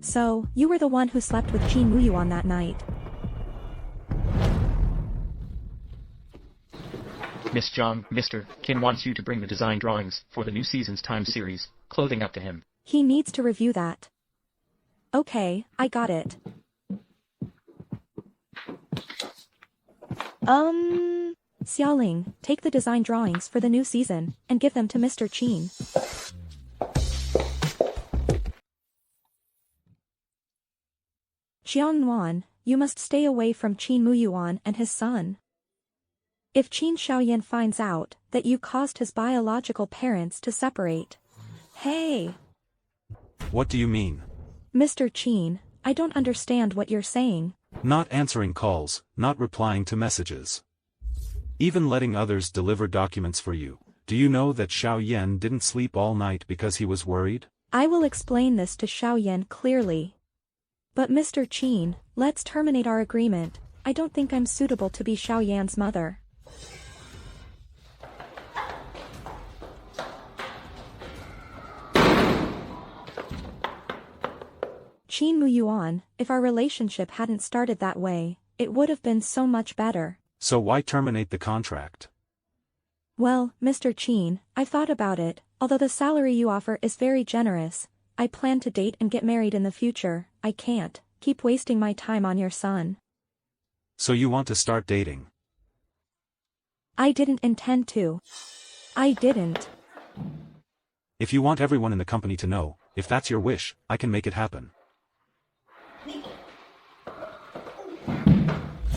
So, you were the one who slept with Qin Muyuan that night. Miss Zhang, Mr. Qin wants you to bring the design drawings for the new season's time series, clothing up to him. He needs to review that. Okay, I got it. Xiaoling, take the design drawings for the new season, and give them to Mr. Qin. Xiangnuan, you must stay away from Qin Muyuan and his son. If Qin Xiaoyan finds out that you caused his biological parents to separate. Hey! What do you mean? Mr. Qin, I don't understand what you're saying. Not answering calls, not replying to messages. Even letting others deliver documents for you. Do you know that Xiao Yan didn't sleep all night because he was worried? I will explain this to Xiaoyan clearly. But Mr. Qin, let's terminate our agreement. I don't think I'm suitable to be Xiaoyan's mother. Qin Muyuan, if our relationship hadn't started that way, it would have been so much better. So why terminate the contract? Well, Mr. Qin, I've thought about it. Although the salary you offer is very generous, I plan to date and get married in the future. I can't keep wasting my time on your son. So you want to start dating? I didn't intend to. I didn't. If you want everyone in the company to know, if that's your wish, I can make it happen.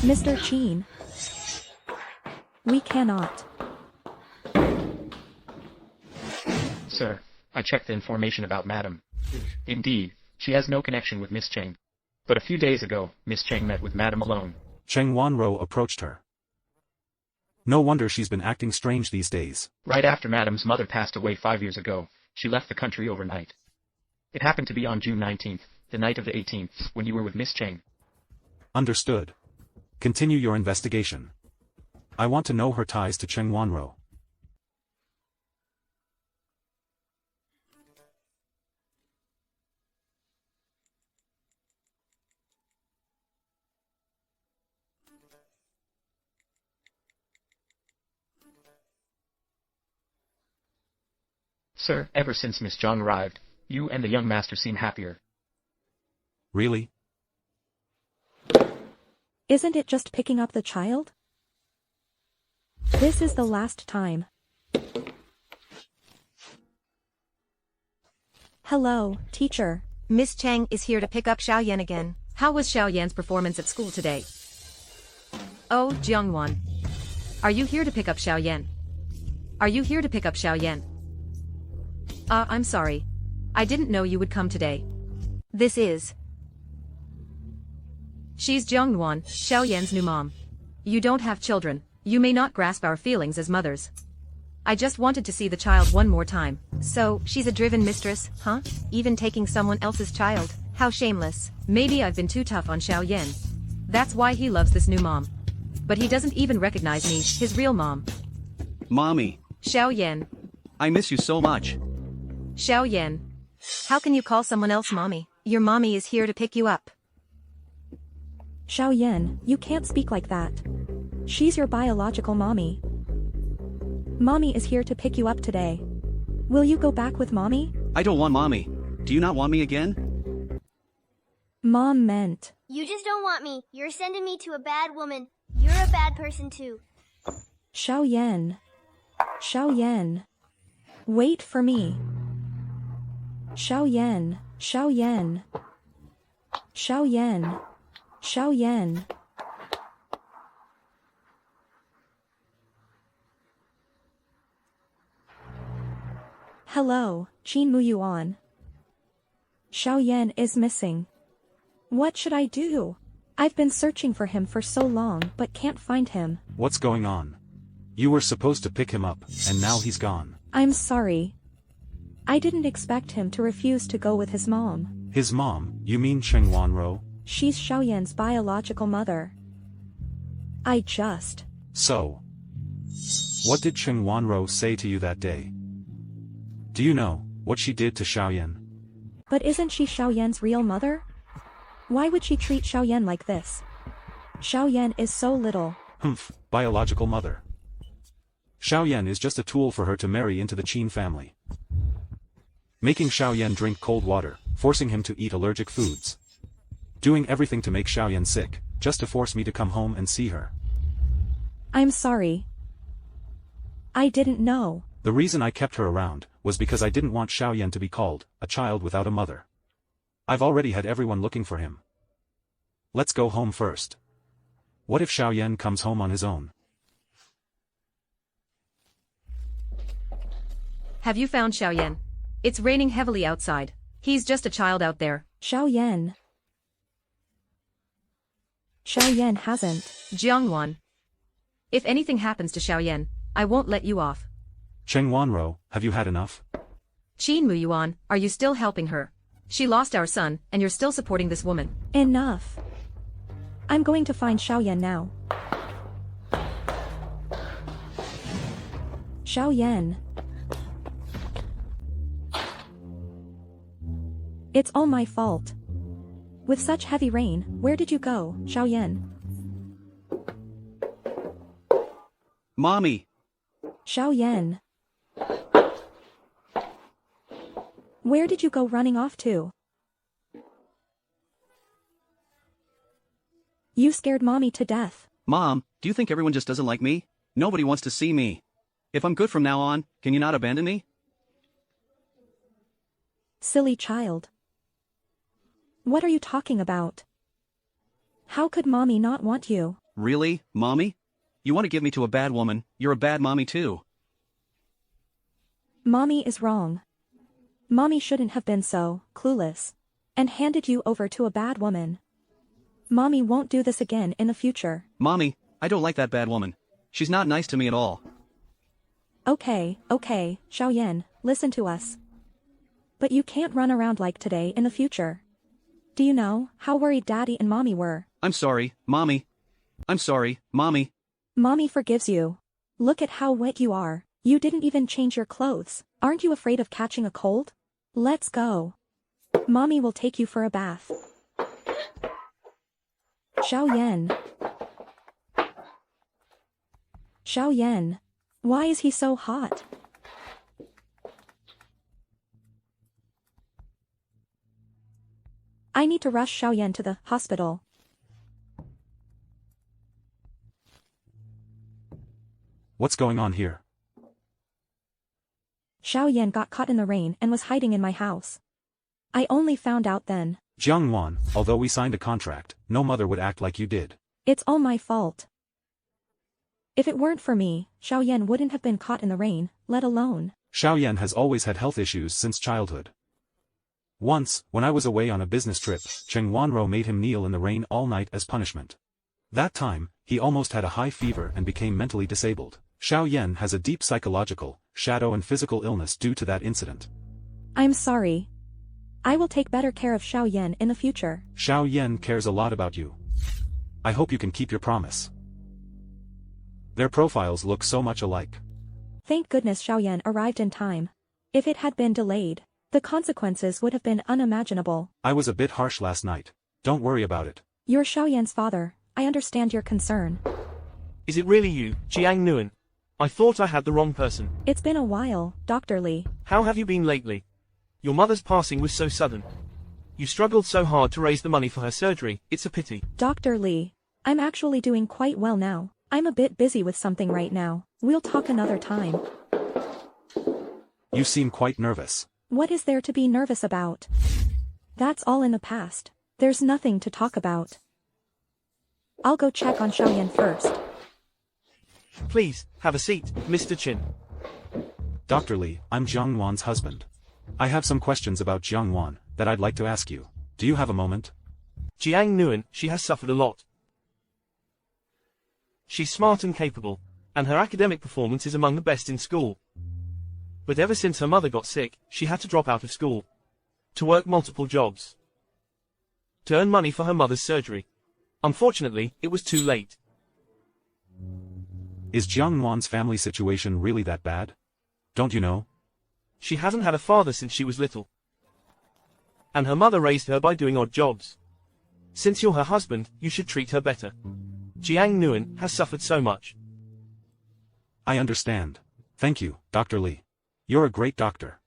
Mr. Qin. We cannot. Sir, I checked the information about Madam. Indeed, she has no connection with Miss Cheng. But a few days ago, Miss Cheng met with Madam alone. Cheng Wanro approached her. No wonder she's been acting strange these days. Right after Madam's mother passed away 5 years ago, she left the country overnight. It happened to be on June 19th, the night of the 18th, when you were with Miss Cheng. Understood. Continue your investigation. I want to know her ties to Cheng Wanro. Sir, ever since Miss Zhang arrived, you and the young master seem happier. Really? Isn't it just picking up the child? This is the last time. Hello, teacher. Miss Chang is here to pick up Xiaoyan again. How was Xiaoyan's performance at school today? Oh, Jiangwan. Are you here to pick up Xiaoyan? Are you here to pick up Xiaoyan? I'm sorry. I didn't know you would come today. This is... She's Jiangnuan, Xiaoyan's new mom. You don't have children. You may not grasp our feelings as mothers. I just wanted to see the child one more time. So, she's a driven mistress, huh? Even taking someone else's child? How shameless. Maybe I've been too tough on Xiaoyan. That's why he loves this new mom. But he doesn't even recognize me, his real mom. Mommy, Xiaoyan. I miss you so much. Xiaoyan. How can you call someone else mommy? Your mommy is here to pick you up. Xiaoyan, you can't speak like that. She's your biological mommy. Mommy is here to pick you up today. Will you go back with mommy? I don't want mommy. Do you not want me again? Mom meant. You just don't want me. You're sending me to a bad woman. You're a bad person too. Xiaoyan. Xiaoyan. Wait for me. Xiaoyan. Xiaoyan. Xiaoyan. Xiaoyan. Hello, Qin Muyuan. Xiaoyan is missing. What should I do? I've been searching for him for so long but can't find him. What's going on? You were supposed to pick him up, and now he's gone. I'm sorry. I didn't expect him to refuse to go with his mom. His mom, you mean Cheng Wanro? She's Xiaoyan's biological mother. So. What did Cheng Wanro say to you that day? Do you know what she did to Xiaoyan? But isn't she Xiaoyan's real mother? Why would she treat Xiaoyan like this? Xiaoyan is so little. Biological mother. Xiaoyan is just a tool for her to marry into the Qin family. Making Xiaoyan drink cold water, forcing him to eat allergic foods. Doing everything to make Xiaoyan sick, just to force me to come home and see her. I'm sorry. I didn't know. The reason I kept her around was because I didn't want Xiaoyan to be called a child without a mother. I've already had everyone looking for him. Let's go home first. What if Xiaoyan comes home on his own? Have you found Xiaoyan? It's raining heavily outside. He's just a child out there. Xiaoyan hasn't. Jiangwan. If anything happens to Xiaoyan, I won't let you off. Cheng Wanro, have you had enough? Qin Muyuan, are you still helping her? She lost our son, and you're still supporting this woman. Enough. I'm going to find Xiaoyan now. Xiaoyan. It's all my fault. With such heavy rain, where did you go, Xiaoyan? Mommy! Xiaoyan. Where did you go running off to? You scared Mommy to death. Mom, do you think everyone just doesn't like me? Nobody wants to see me. If I'm good from now on, can you not abandon me? Silly child. What are you talking about? How could Mommy not want you? Really, Mommy? You want to give me to a bad woman, you're a bad mommy too. Mommy is wrong. Mommy shouldn't have been so clueless and handed you over to a bad woman. Mommy won't do this again in the future. Mommy, I don't like that bad woman. She's not nice to me at all. Okay, Xiaoyan, listen to us. But you can't run around like today in the future. Do you know how worried Daddy and Mommy were? I'm sorry, Mommy. I'm sorry, Mommy. Mommy forgives you. Look at how wet you are. You didn't even change your clothes. Aren't you afraid of catching a cold? Let's go. Mommy will take you for a bath. Xiaoyan. Xiaoyan. Why is he so hot? I need to rush Xiaoyan to the hospital. What's going on here? Xiaoyan got caught in the rain and was hiding in my house. I only found out then. Jiangwan, although we signed a contract, no mother would act like you did. It's all my fault. If it weren't for me, Xiaoyan wouldn't have been caught in the rain, let alone. Xiaoyan has always had health issues since childhood. Once, when I was away on a business trip, Cheng Wanro made him kneel in the rain all night as punishment. That time, he almost had a high fever and became mentally disabled. Xiaoyan has a deep psychological, shadow and physical illness due to that incident. I'm sorry. I will take better care of Xiaoyan in the future. Xiaoyan cares a lot about you. I hope you can keep your promise. Their profiles look so much alike. Thank goodness Xiaoyan arrived in time. If it had been delayed, the consequences would have been unimaginable. I was a bit harsh last night. Don't worry about it. You're Xiaoyan's father. I understand your concern. Is it really you, Jiang Nguyen? I thought I had the wrong person. It's been a while, Dr. Li. How have you been lately? Your mother's passing was so sudden. You struggled so hard to raise the money for her surgery, it's a pity. Dr. Li, I'm actually doing quite well now. I'm a bit busy with something right now. We'll talk another time. You seem quite nervous. What is there to be nervous about? That's all in the past. There's nothing to talk about. I'll go check on Xiaoyan first. Please, have a seat, Mr. Qin. Dr. Li, I'm Jiangwan's husband. I have some questions about Jiangwan that I'd like to ask you. Do you have a moment? Jiang Nguyen, she has suffered a lot. She's smart and capable, and her academic performance is among the best in school. But ever since her mother got sick, she had to drop out of school. To work multiple jobs. To earn money for her mother's surgery. Unfortunately, it was too late. Is Jiang Nguyen's family situation really that bad? Don't you know? She hasn't had a father since she was little. And her mother raised her by doing odd jobs. Since you're her husband, you should treat her better. Jiang Nguyen has suffered so much. I understand. Thank you, Dr. Lee. You're a great doctor.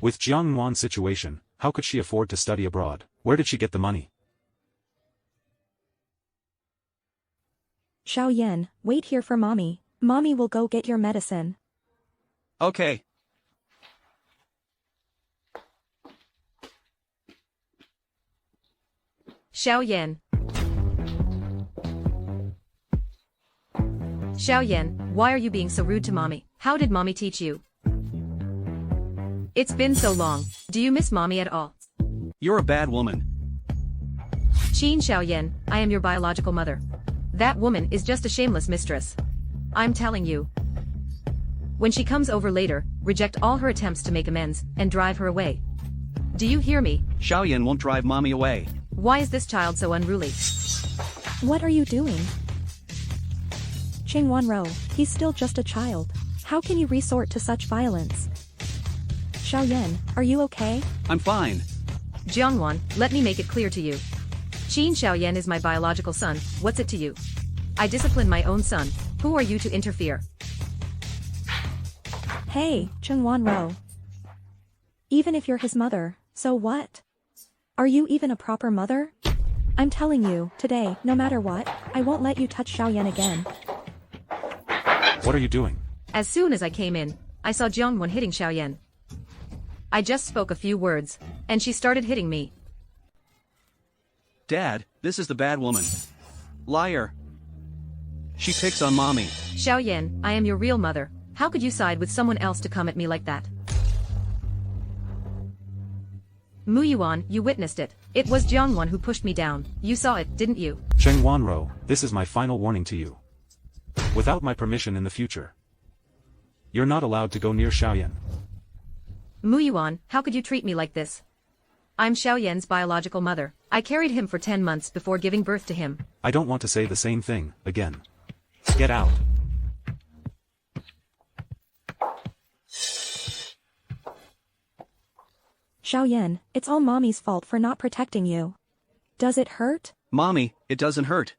With Jiang Nguyen's situation, how could she afford to study abroad? Where did she get the money? Xiaoyan, wait here for mommy. Mommy will go get your medicine. Okay. Xiaoyan. Xiaoyan, why are you being so rude to mommy? How did mommy teach you? It's been so long. Do you miss mommy at all? You're a bad woman. Qin Xiaoyan, I am your biological mother. That woman is just a shameless mistress. I'm telling you. When she comes over later, reject all her attempts to make amends, and drive her away. Do you hear me? Xiaoyan won't drive mommy away. Why is this child so unruly? What are you doing? Ching Wanro, he's still just a child. How can you resort to such violence? Xiaoyan, are you okay? I'm fine. Jiangwan, let me make it clear to you. Qin Xiaoyan is my biological son, what's it to you? I discipline my own son, who are you to interfere? Hey, Cheng Wanro. Even if you're his mother, so what? Are you even a proper mother? I'm telling you, today, no matter what, I won't let you touch Xiaoyan again. What are you doing? As soon as I came in, I saw Jiangwan hitting Xiaoyan. I just spoke a few words, and she started hitting me. Dad, this is the bad woman. Liar. She picks on mommy. Xiaoyan, I am your real mother. How could you side with someone else to come at me like that? Mu Yuan, you witnessed it. It was Jiangwan who pushed me down. You saw it, didn't you? Cheng Wanro, this is my final warning to you. Without my permission in the future, you're not allowed to go near Xiaoyan. Mu Yuan, how could you treat me like this? I'm Xiaoyan's biological mother. I carried him for 10 months before giving birth to him. I don't want to say the same thing again. Get out. Xiaoyan, it's all mommy's fault for not protecting you. Does it hurt? Mommy, it doesn't hurt.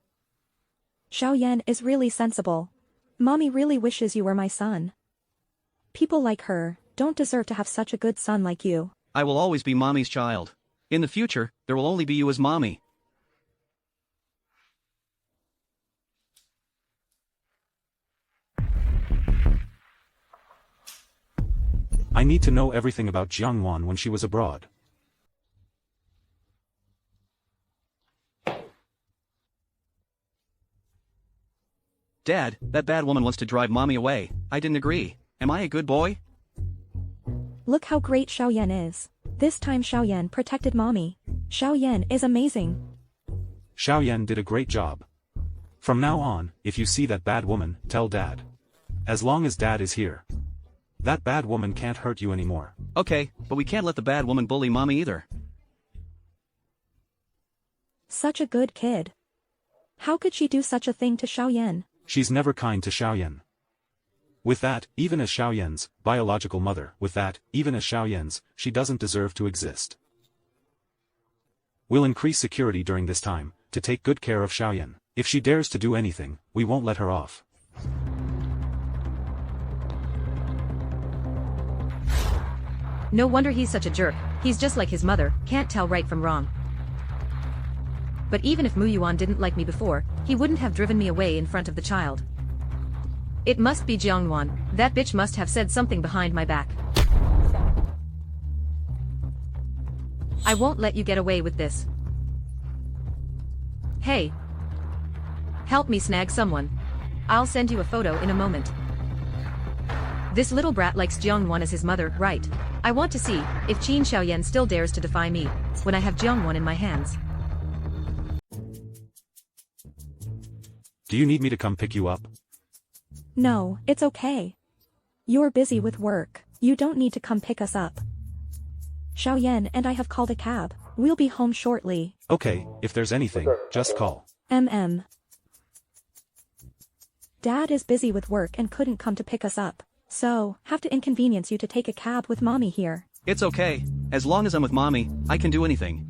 Xiaoyan is really sensible. Mommy really wishes you were my son. People like her don't deserve to have such a good son like you. I will always be mommy's child. In the future, there will only be you as mommy. I need to know everything about Jiangwan when she was abroad. Dad, that bad woman wants to drive mommy away. I didn't agree. Am I a good boy? Look how great Xiaoyan is. This time Xiaoyan protected mommy. Xiaoyan is amazing. Xiaoyan did a great job. From now on, if you see that bad woman, tell Dad. As long as Dad is here, that bad woman can't hurt you anymore. Okay, but we can't let the bad woman bully mommy either. Such a good kid. How could she do such a thing to Xiaoyan? She's never kind to Xiaoyan. With that, even as Xiaoyan's biological mother, with that, even as Xiaoyan's, she doesn't deserve to exist. We'll increase security during this time, to take good care of Xiaoyan. If she dares to do anything, we won't let her off. No wonder he's such a jerk. He's just like his mother, can't tell right from wrong. But even if Mu Yuan didn't like me before, he wouldn't have driven me away in front of the child. It must be Jiangwan. That bitch must have said something behind my back. I won't let you get away with this. Hey. Help me snag someone. I'll send you a photo in a moment. This little brat likes Jiangwan as his mother, right? I want to see if Qin Xiaoyan still dares to defy me when I have Jiangwan in my hands. Do you need me to come pick you up? No, it's okay. You're busy with work. You don't need to come pick us up. Xiaoyan and I have called a cab. We'll be home shortly. Okay, if there's anything, just call. Dad is busy with work and couldn't come to pick us up. So, have to inconvenience you to take a cab with mommy here. It's okay. As long as I'm with mommy, I can do anything.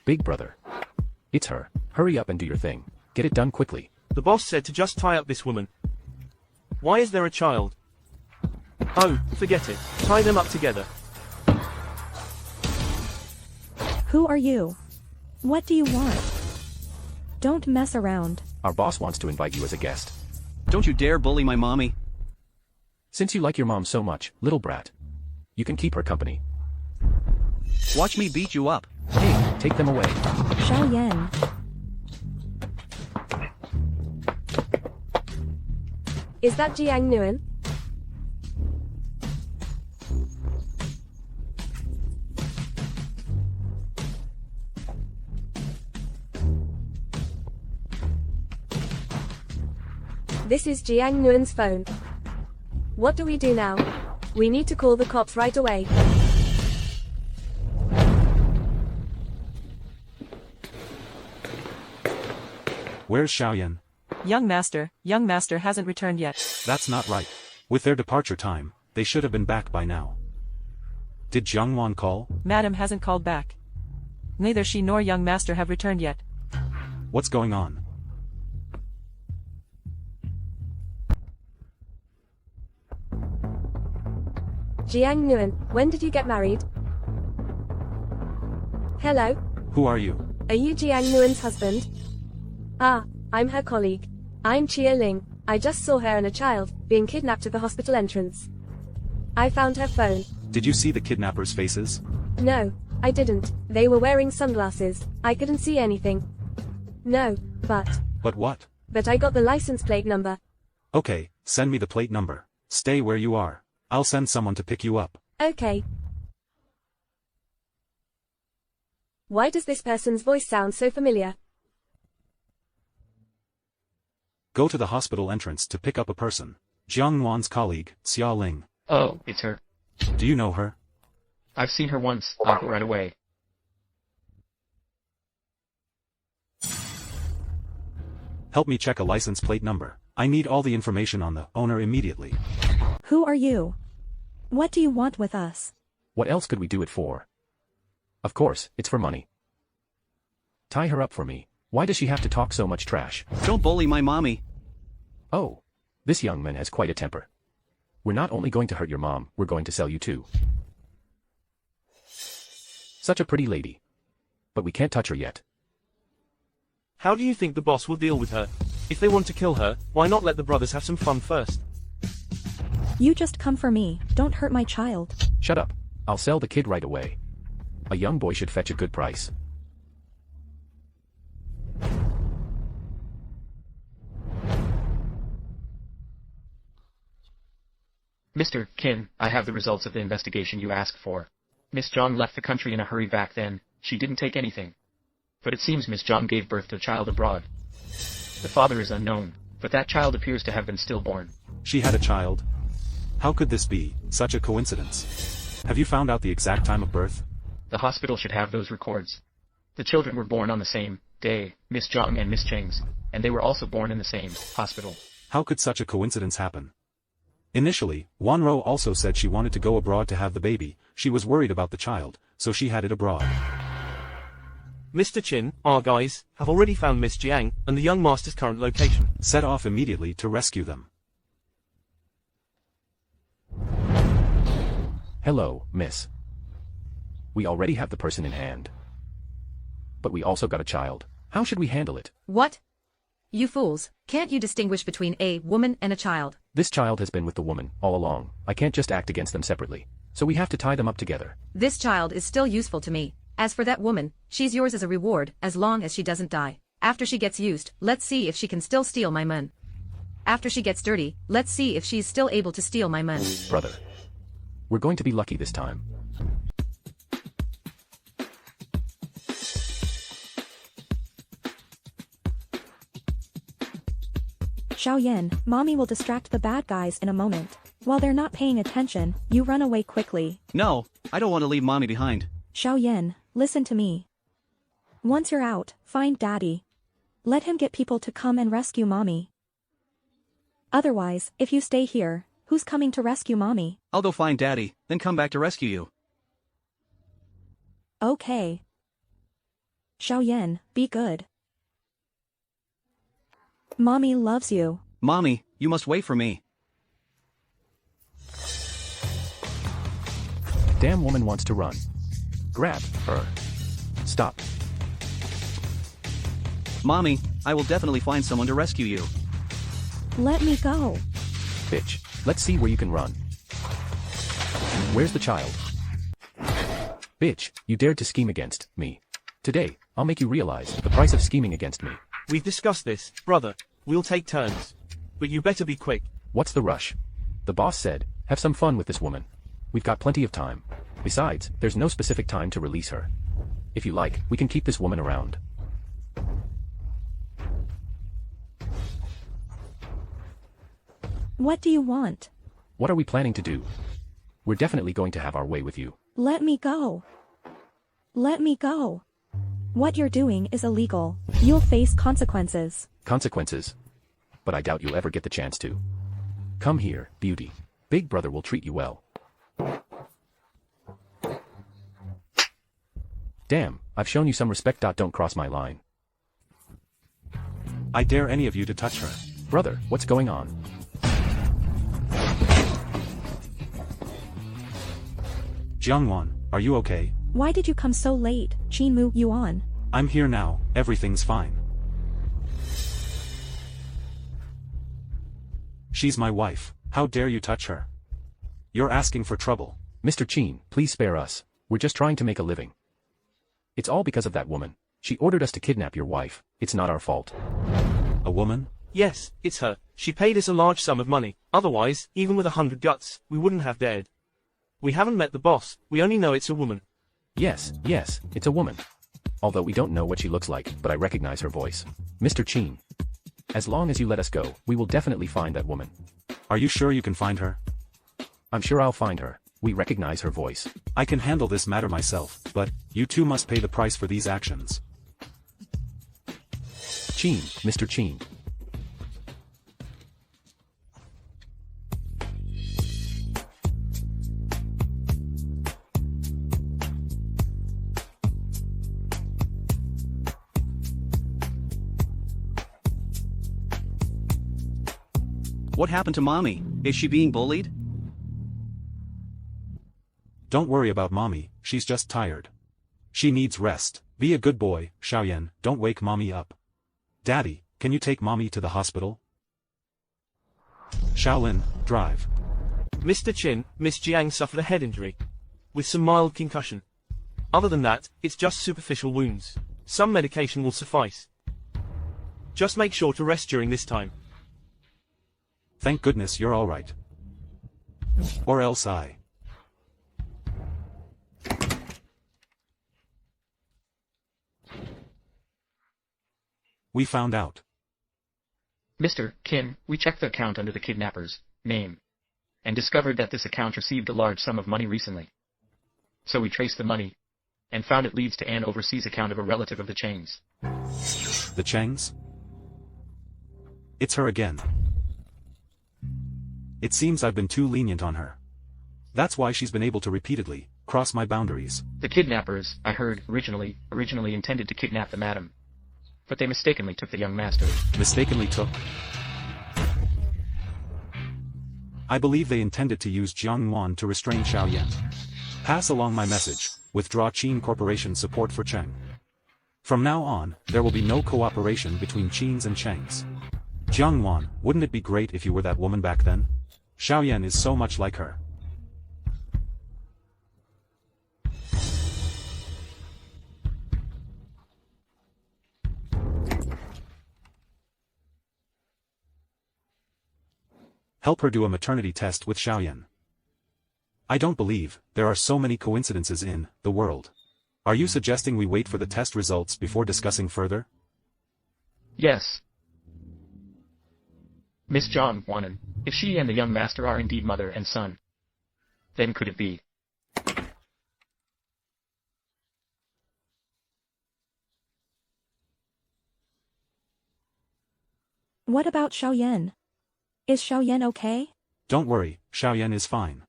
Big brother. It's her. Hurry up and do your thing. Get it done quickly. The boss said to just tie up this woman. Why is there a child? Oh, forget it. Tie them up together. Who are you? What do you want? Don't mess around. Our boss wants to invite you as a guest. Don't you dare bully my mommy. Since you like your mom so much, little brat, you can keep her company. Watch me beat you up. Hey, take them away. Xiaoyan. Is that Jiang Nguyen? This is Jiang Nguyen's phone. What do we do now? We need to call the cops right away. Where's Xiaoyan? Young master hasn't returned yet. That's not right. With their departure time, they should have been back by now. Did Jiangwan call? Madam hasn't called back. Neither she nor young master have returned yet. What's going on? Jiang Nguyen, when did you get married? Hello? Who are you? Are you Jiang Nguyen's husband? Ah, I'm her colleague. I'm Chia Ling. I just saw her and a child being kidnapped at the hospital entrance. I found her phone. Did you see the kidnappers' faces? No, I didn't. They were wearing sunglasses. I couldn't see anything. No, but But what? I got the license plate number. Okay, send me the plate number. Stay where you are. I'll send someone to pick you up. Okay. Why does this person's voice sound so familiar? Go to the hospital entrance to pick up a person. Jiangwan's colleague, Xia Ling. Oh, it's her. Do you know her? I've seen her once. I'll go right away. Help me check a license plate number. I need all the information on the owner immediately. Who are you? What do you want with us? What else could we do it for? Of course, it's for money. Tie her up for me. Why does she have to talk so much trash? Don't bully my mommy. Oh, this young man has quite a temper. We're not only going to hurt your mom, we're going to sell you too. Such a pretty lady. But we can't touch her yet. How do you think the boss will deal with her? If they want to kill her, why not let the brothers have some fun first? You just come for me. Don't hurt my child. Shut up. I'll sell the kid right away. A young boy should fetch a good price. Mr. Qin, I have the results of the investigation you asked for. Miss Zhang left the country in a hurry back then. She didn't take anything. But it seems Miss Zhang gave birth to a child abroad. The father is unknown, but that child appears to have been stillborn. She had a child? How could this be such a coincidence? Have you found out the exact time of birth? The hospital should have those records. The children were born on the same day, Miss Zhang and Miss Cheng's, and they were also born in the same hospital. How could such a coincidence happen? Initially, Wanro also said she wanted to go abroad to have the baby. She was worried about the child, so she had it abroad. Mr. Qin, our guys, have already found Miss Jiang and the young master's current location. Set off immediately to rescue them. Hello, miss. We already have the person in hand. But we also got a child. How should we handle it? What? You fools, can't you distinguish between a woman and a child? This child has been with the woman all along. I can't just act against them separately. So we have to tie them up together. This child is still useful to me. As for that woman, she's yours as a reward, as long as she doesn't die. After she gets used, let's see if she can still steal my men. After she gets dirty, let's see if she's still able to steal my men. Brother. We're going to be lucky this time. Xiaoyan, mommy will distract the bad guys in a moment. While they're not paying attention, you run away quickly. No, I don't want to leave mommy behind. Xiaoyan, listen to me. Once you're out, find daddy. Let him get people to come and rescue mommy. Otherwise, if you stay here, who's coming to rescue mommy? I'll go find daddy, then come back to rescue you. Okay. Xiaoyan, be good. Mommy loves you. Mommy, you must wait for me. Damn woman wants to run. Grab her. Stop. Mommy, I will definitely find someone to rescue you. Let me go. Bitch, let's see where you can run. Where's the child? Bitch, you dared to scheme against me. Today, I'll make you realize the price of scheming against me. We've discussed this, brother. We'll take turns. But you better be quick. What's the rush? The boss said, have some fun with this woman. We've got plenty of time. Besides, there's no specific time to release her. If you like, we can keep this woman around. What do you want? What are we planning to do? We're definitely going to have our way with you. Let me go. Let me go. What you're doing is illegal. You'll face consequences. Consequences? But I doubt you'll ever get the chance to. Come here, beauty. Big brother will treat you well. Damn, I've shown you some respect. Don't cross my line. I dare any of you to touch her. Brother, what's going on? Jiangwan, are you okay? Why did you come so late, Qin Mu Yuan? I'm here now, everything's fine. She's my wife, how dare you touch her? You're asking for trouble. Mr. Qin, please spare us. We're just trying to make a living. It's all because of that woman. She ordered us to kidnap your wife. It's not our fault. A woman? Yes, it's her. She paid us a large sum of money. Otherwise, even with 100 guts, we wouldn't have dared. We haven't met the boss. We only know it's a woman. Yes, it's a woman. Although we don't know what she looks like, but I recognize her voice. Mr. Qin. As long as you let us go, we will definitely find that woman. Are you sure you can find her? I'm sure I'll find her. We recognize her voice. I can handle this matter myself, but you two must pay the price for these actions. Qin, Mr. Qin. What happened to mommy? Is she being bullied? Don't worry about mommy, she's just tired. She needs rest. Be a good boy, Xiaoyan, don't wake mommy up. Daddy, can you take mommy to the hospital? Shaolin, drive. Mr. Qin, Miss Jiang suffered a head injury. With some mild concussion. Other than that, it's just superficial wounds. Some medication will suffice. Just make sure to rest during this time. Thank goodness you're alright. Or else I. We found out. Mr. Qin, we checked the account under the kidnapper's name and discovered that this account received a large sum of money recently. So we traced the money and found it leads to an overseas account of a relative of the Changs. The Changs? It's her again. It seems I've been too lenient on her. That's why she's been able to repeatedly cross my boundaries. The kidnappers, I heard, originally intended to kidnap the madam. But they mistakenly took the young master. Mistakenly took? I believe they intended to use Jiang Yuan to restrain Xiaoyan. Pass along my message, withdraw Qin Corporation support for Cheng. From now on, there will be no cooperation between Qins and Chengs. Jiang Yuan, wouldn't it be great if you were that woman back then? Xiaoyan is so much like her. Help her do a maternity test with Xiaoyan. I don't believe there are so many coincidences in the world. Are you suggesting we wait for the test results before discussing further? Yes. Miss John wanted, if she and the young master are indeed mother and son, then could it be? What about Xiaoyan? Is Xiaoyan okay? Don't worry, Xiaoyan is fine.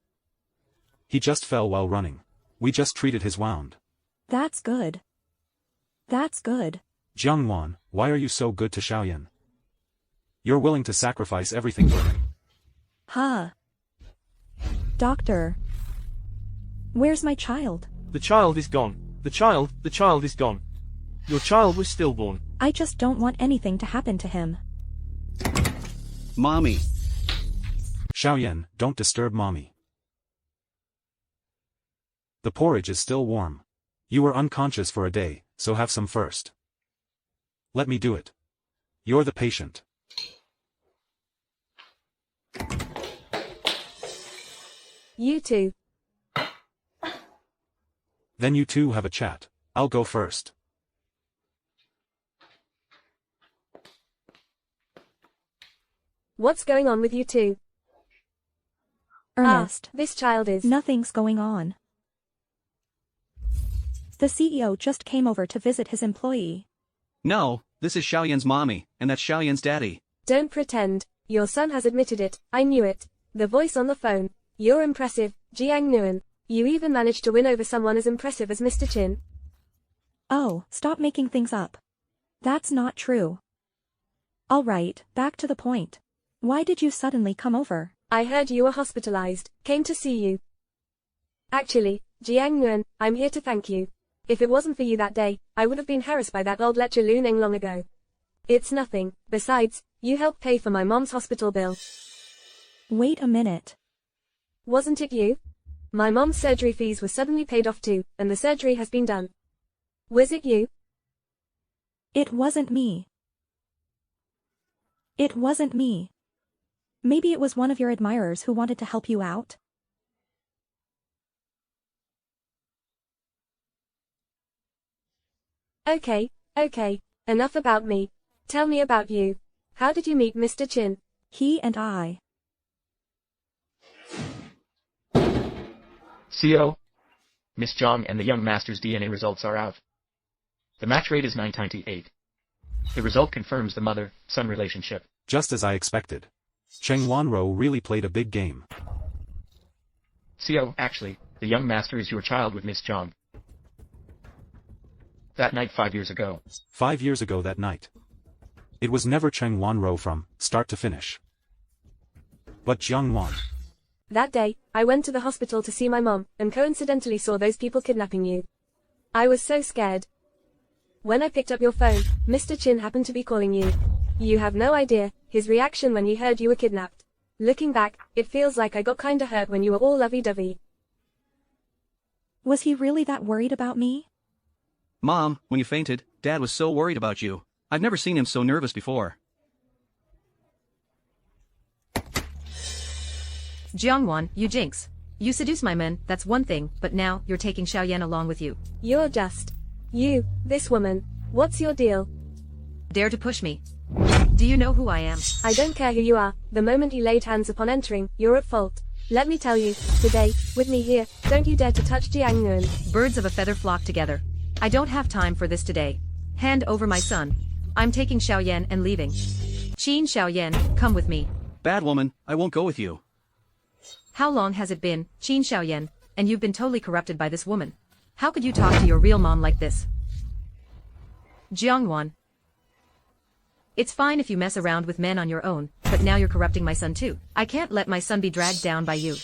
He just fell while running. We just treated his wound. That's good. That's good. Jiangwan, why are you so good to Xiaoyan? You're willing to sacrifice everything for him. Huh. Doctor. Where's my child? The child is gone. The child is gone. Your child was stillborn. I just don't want anything to happen to him. Mommy. Xiaoyan, don't disturb mommy. The porridge is still warm. You were unconscious for a day, so have some first. Let me do it. You're the patient. You two. Then you two have a chat. I'll go first. What's going on with you two? Ernest. This child is. Nothing's going on. The CEO just came over to visit his employee. No, this is Xiaoyan's mommy, and that's Xiaoyan's daddy. Don't pretend. Your son has admitted it. I knew it. The voice on the phone. You're impressive, Jiang Nguyen. You even managed to win over someone as impressive as Mr. Chin. Oh, stop making things up. That's not true. All right, back to the point. Why did you suddenly come over? I heard you were hospitalized. Came to see you. Actually, Jiang Nguyen, I'm here to thank you. If it wasn't for you that day, I would have been harassed by that old lecher Lu Ning long ago. It's nothing. Besides, you helped pay for my mom's hospital bill. Wait a minute. Wasn't it you? My mom's surgery fees were suddenly paid off too, and the surgery has been done. Was it you? It wasn't me. It wasn't me. Maybe it was one of your admirers who wanted to help you out? Okay, enough about me. Tell me about you. How did you meet Mr. Chin? He and I. CO. Miss Zhang and the young master's DNA results are out. The match rate is 998. The result confirms the mother-son relationship. Just as I expected. Cheng Wanro really played a big game. CO, actually, the young master is your child with Miss Zhang. That night 5 years ago. 5 years ago that night. It was never Cheng Wanro from start to finish. But Jiang Wan. That day, I went to the hospital to see my mom, and coincidentally saw those people kidnapping you. I was so scared. When I picked up your phone, Mr. Chin happened to be calling you. You have no idea, his reaction when he heard you were kidnapped. Looking back, it feels like I got kinda hurt when you were all lovey-dovey. Was he really that worried about me? Mom, when you fainted, Dad was so worried about you. I've never seen him so nervous before. Jiangwan, you jinx. You seduce my men, that's one thing, but now, you're taking Xiaoyan along with you. You're just. You, this woman. What's your deal? Dare to push me. Do you know who I am? I don't care who you are. The moment you laid hands upon entering, you're at fault. Let me tell you, today, with me here, don't you dare to touch Jiang Nguyen. Birds of a feather flock together. I don't have time for this today. Hand over my son. I'm taking Xiaoyan and leaving. Qin Xiaoyan, come with me. Bad woman, I won't go with you. How long has it been, Qin Xiaoyan, and you've been totally corrupted by this woman? How could you talk to your real mom like this? Jiangwan. It's fine if you mess around with men on your own, but now you're corrupting my son too. I can't let my son be dragged down by you.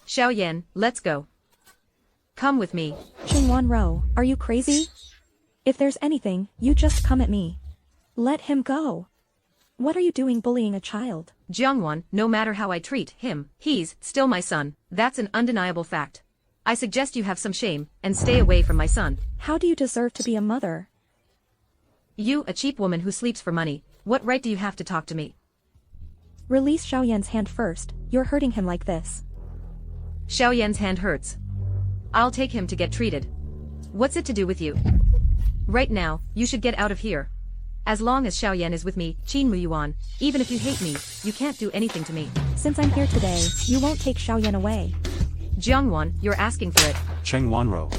Xiaoyan, let's go. Come with me. Cheng Wanro, are you crazy? If there's anything, you just come at me. Let him go. What are you doing bullying a child? Jiangwan, no matter how I treat him, he's still my son. That's an undeniable fact. I suggest you have some shame, and stay away from my son. How do you deserve to be a mother? You, a cheap woman who sleeps for money, what right do you have to talk to me? Release Xiaoyan's hand first, you're hurting him like this. Xiaoyan's hand hurts. I'll take him to get treated. What's it to do with you? Right now, you should get out of here. As long as Xiaoyan is with me, Qin Muyuan, even if you hate me, you can't do anything to me. Since I'm here today, you won't take Xiaoyan away. Jiangwan, you're asking for it. Cheng Wanro.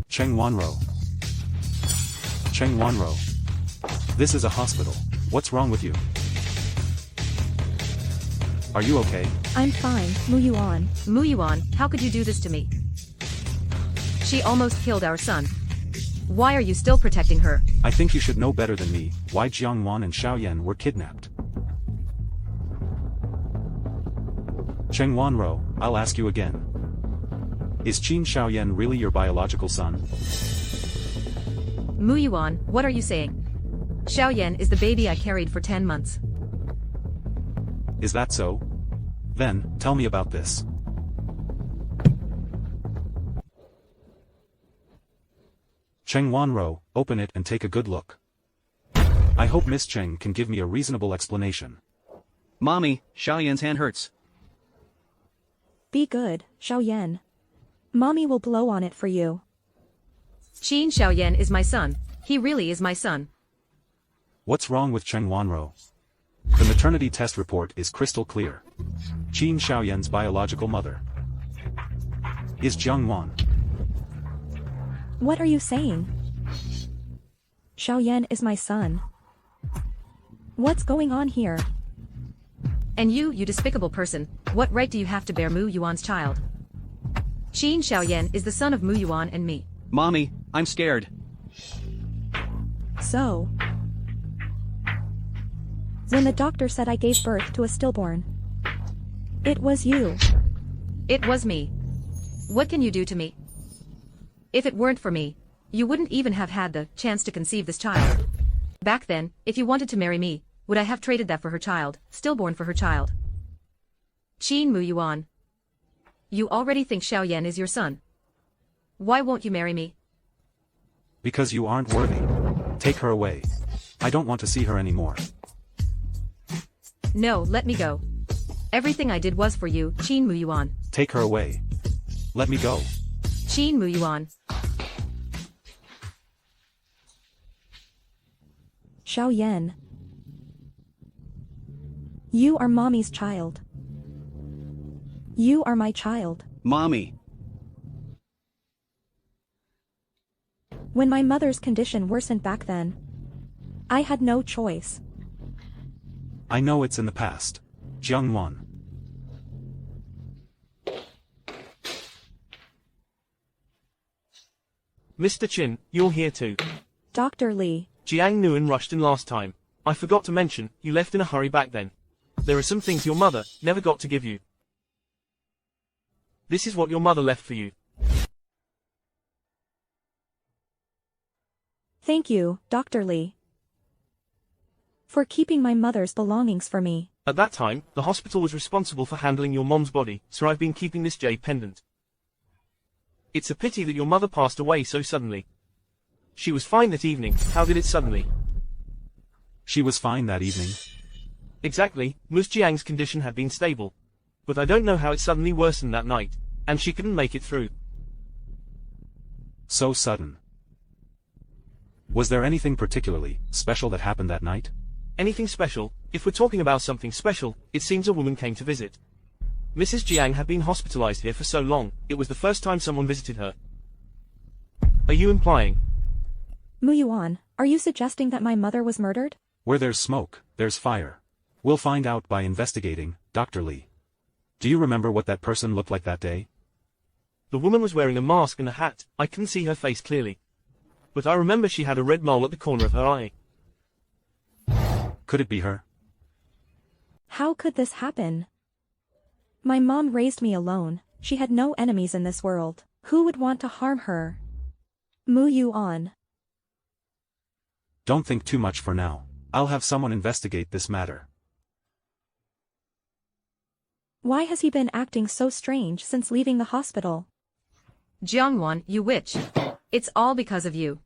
Cheng Wanro. Cheng Wanro. This is a hospital. What's wrong with you? Are you okay? I'm fine, Muyuan. Muyuan, how could you do this to me? She almost killed our son. Why are you still protecting her? I think you should know better than me why Jiangwan and Xiaoyan were kidnapped. Cheng Wanro, I'll ask you again. Is Qin Xiaoyan really your biological son? Muyuan, what are you saying? Xiaoyan is the baby I carried for 10 months. Is that so? Then, tell me about this. Cheng Wanro, open it and take a good look. I hope Miss Cheng can give me a reasonable explanation. Mommy, Xiaoyan's hand hurts. Be good, Xiaoyan. Mommy will blow on it for you. Qin Xiaoyan is my son. He really is my son. What's wrong with Cheng Wanro? The maternity test report is crystal clear. Qin Xiaoyan's biological mother is Jiangwan. What are you saying? Xiaoyan is my son. What's going on here? And you despicable person, what right do you have to bear Mu Yuan's child? Qin Xiaoyan is the son of Mu Yuan and me. Mommy, I'm scared. So, when the doctor said I gave birth to a stillborn, it was you. It was me. What can you do to me? If it weren't for me, you wouldn't even have had the chance to conceive this child. Back then, if you wanted to marry me, would I have traded that for her child, stillborn for her child? Qin Muyuan. You already think Xiaoyan is your son. Why won't you marry me? Because you aren't worthy. Take her away. I don't want to see her anymore. No, let me go. Everything I did was for you, Qin Muyuan. Take her away. Let me go. Qin Muyuan. Xiaoyan. You are Mommy's child. You are my child. Mommy. When my mother's condition worsened back then, I had no choice. I know it's in the past. Jiangwan. Mr. Qin, you're here too. Dr. Li. Jiang Nguyen rushed in last time. I forgot to mention, you left in a hurry back then. There are some things your mother never got to give you. This is what your mother left for you. Thank you, Dr. Li, for keeping my mother's belongings for me. At that time, the hospital was responsible for handling your mom's body, so I've been keeping this jade pendant. It's a pity that your mother passed away so suddenly. She was fine that evening, how did it suddenly? She was fine that evening. Exactly, Ms. Jiang's condition had been stable. But I don't know how it suddenly worsened that night, and she couldn't make it through. So sudden. Was there anything particularly special that happened that night? Anything special? If we're talking about something special, it seems a woman came to visit. Mrs. Jiang had been hospitalized here for so long, it was the first time someone visited her. Are you implying? Muyuan, are you suggesting that my mother was murdered? Where there's smoke, there's fire. We'll find out by investigating, Dr. Li. Do you remember what that person looked like that day? The woman was wearing a mask and a hat, I couldn't see her face clearly. But I remember she had a red mole at the corner of her eye. Could it be her? How could this happen? My mom raised me alone, she had no enemies in this world. Who would want to harm her? Muyuan. Don't think too much for now. I'll have someone investigate this matter. Why has he been acting so strange since leaving the hospital? Jiangwan, you witch. It's all because of you.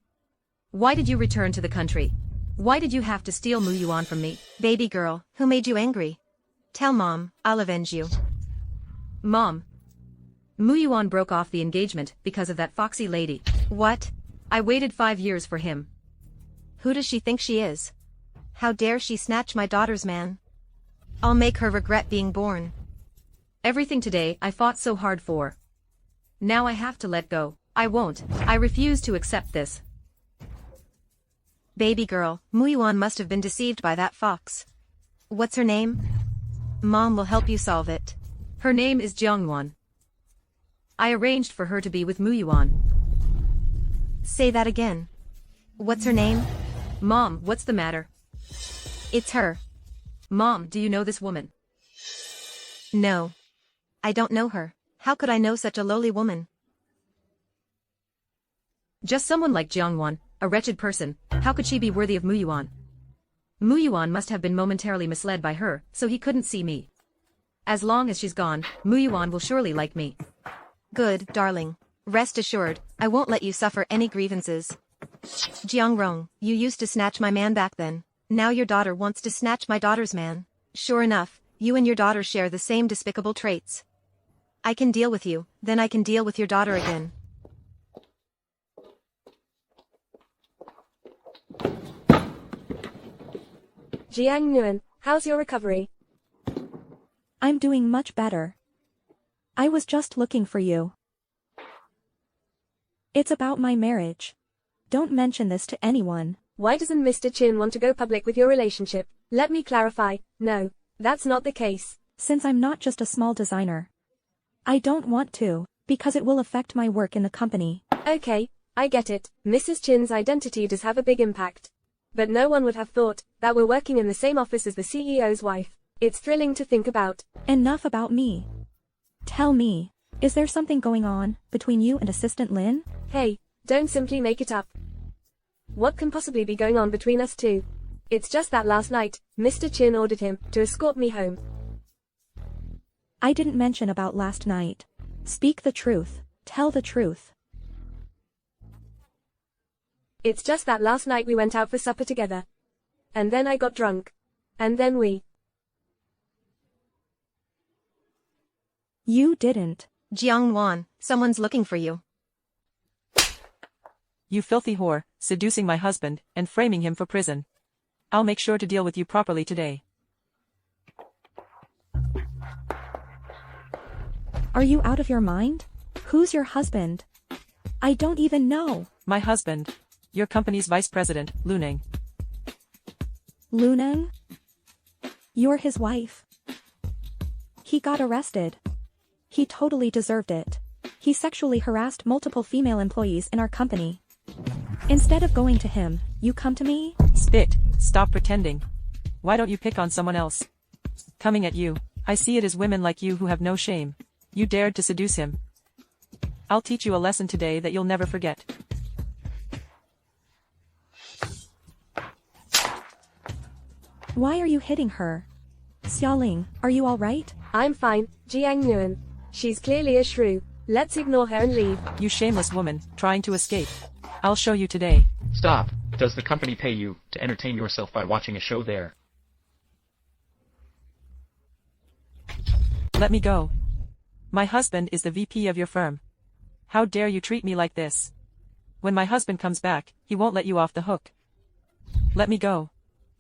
Why did you return to the country? Why did you have to steal Mu Yuan from me? Baby girl, who made you angry? Tell Mom, I'll avenge you. Mom. Mu Yuan broke off the engagement because of that foxy lady. What? I waited 5 years for him. Who does she think she is? How dare she snatch my daughter's man? I'll make her regret being born. Everything today I fought so hard for. Now I have to let go. I won't. I refuse to accept this. Baby girl, Mu Yuan must have been deceived by that fox. What's her name? Mom will help you solve it. Her name is Jiangwan. I arranged for her to be with Mu Yuan. Say that again. What's her name? Mom, what's the matter? It's her. Mom, do you know this woman? No. I don't know her. How could I know such a lowly woman? Just someone like Jiangwan, a wretched person. How could she be worthy of Mu Yuan? Mu Yuan must have been momentarily misled by her, so he couldn't see me. As long as she's gone, Mu Yuan will surely like me. Good, darling. Rest assured, I won't let you suffer any grievances. Jiangrong, you used to snatch my man back then. Now your daughter wants to snatch my daughter's man. Sure enough, you and your daughter share the same despicable traits. I can deal with you, then I can deal with your daughter again. Jiang Nguyen, how's your recovery? I'm doing much better. I was just looking for you. It's about my marriage. Don't mention this to anyone. Why doesn't Mr. Chin want to go public with your relationship? Let me clarify, no, that's not the case. Since I'm not just a small designer. I don't want to, because it will affect my work in the company. Okay, I get it. Mrs. Chin's identity does have a big impact. But no one would have thought that we're working in the same office as the CEO's wife. It's thrilling to think about. Enough about me. Tell me, is there something going on between you and Assistant Lin? Hey, don't simply make it up. What can possibly be going on between us two? It's just that last night, Mr. Chin ordered him to escort me home. I didn't mention about last night. Speak the truth. Tell the truth. It's just that last night we went out for supper together. And then I got drunk. And then we... You didn't. Jiangwan, someone's looking for you. You filthy whore, seducing my husband, and framing him for prison. I'll make sure to deal with you properly today. Are you out of your mind? Who's your husband? I don't even know. My husband. Your company's vice president, Lu Neng. Lu Neng? You're his wife. He got arrested. He totally deserved it. He sexually harassed multiple female employees in our company. Instead of going to him, you come to me? Spit, stop pretending. Why don't you pick on someone else? Coming at you, I see it as women like you who have no shame. You dared to seduce him. I'll teach you a lesson today that you'll never forget. Why are you hitting her? Xiaoling, are you alright? I'm fine, Jiang Nguyen. She's clearly a shrew. Let's ignore her and leave. You shameless woman, trying to escape. I'll show you today. Stop. Does the company pay you to entertain yourself by watching a show there? Let me go. My husband is the VP of your firm. How dare you treat me like this? When my husband comes back, he won't let you off the hook. Let me go.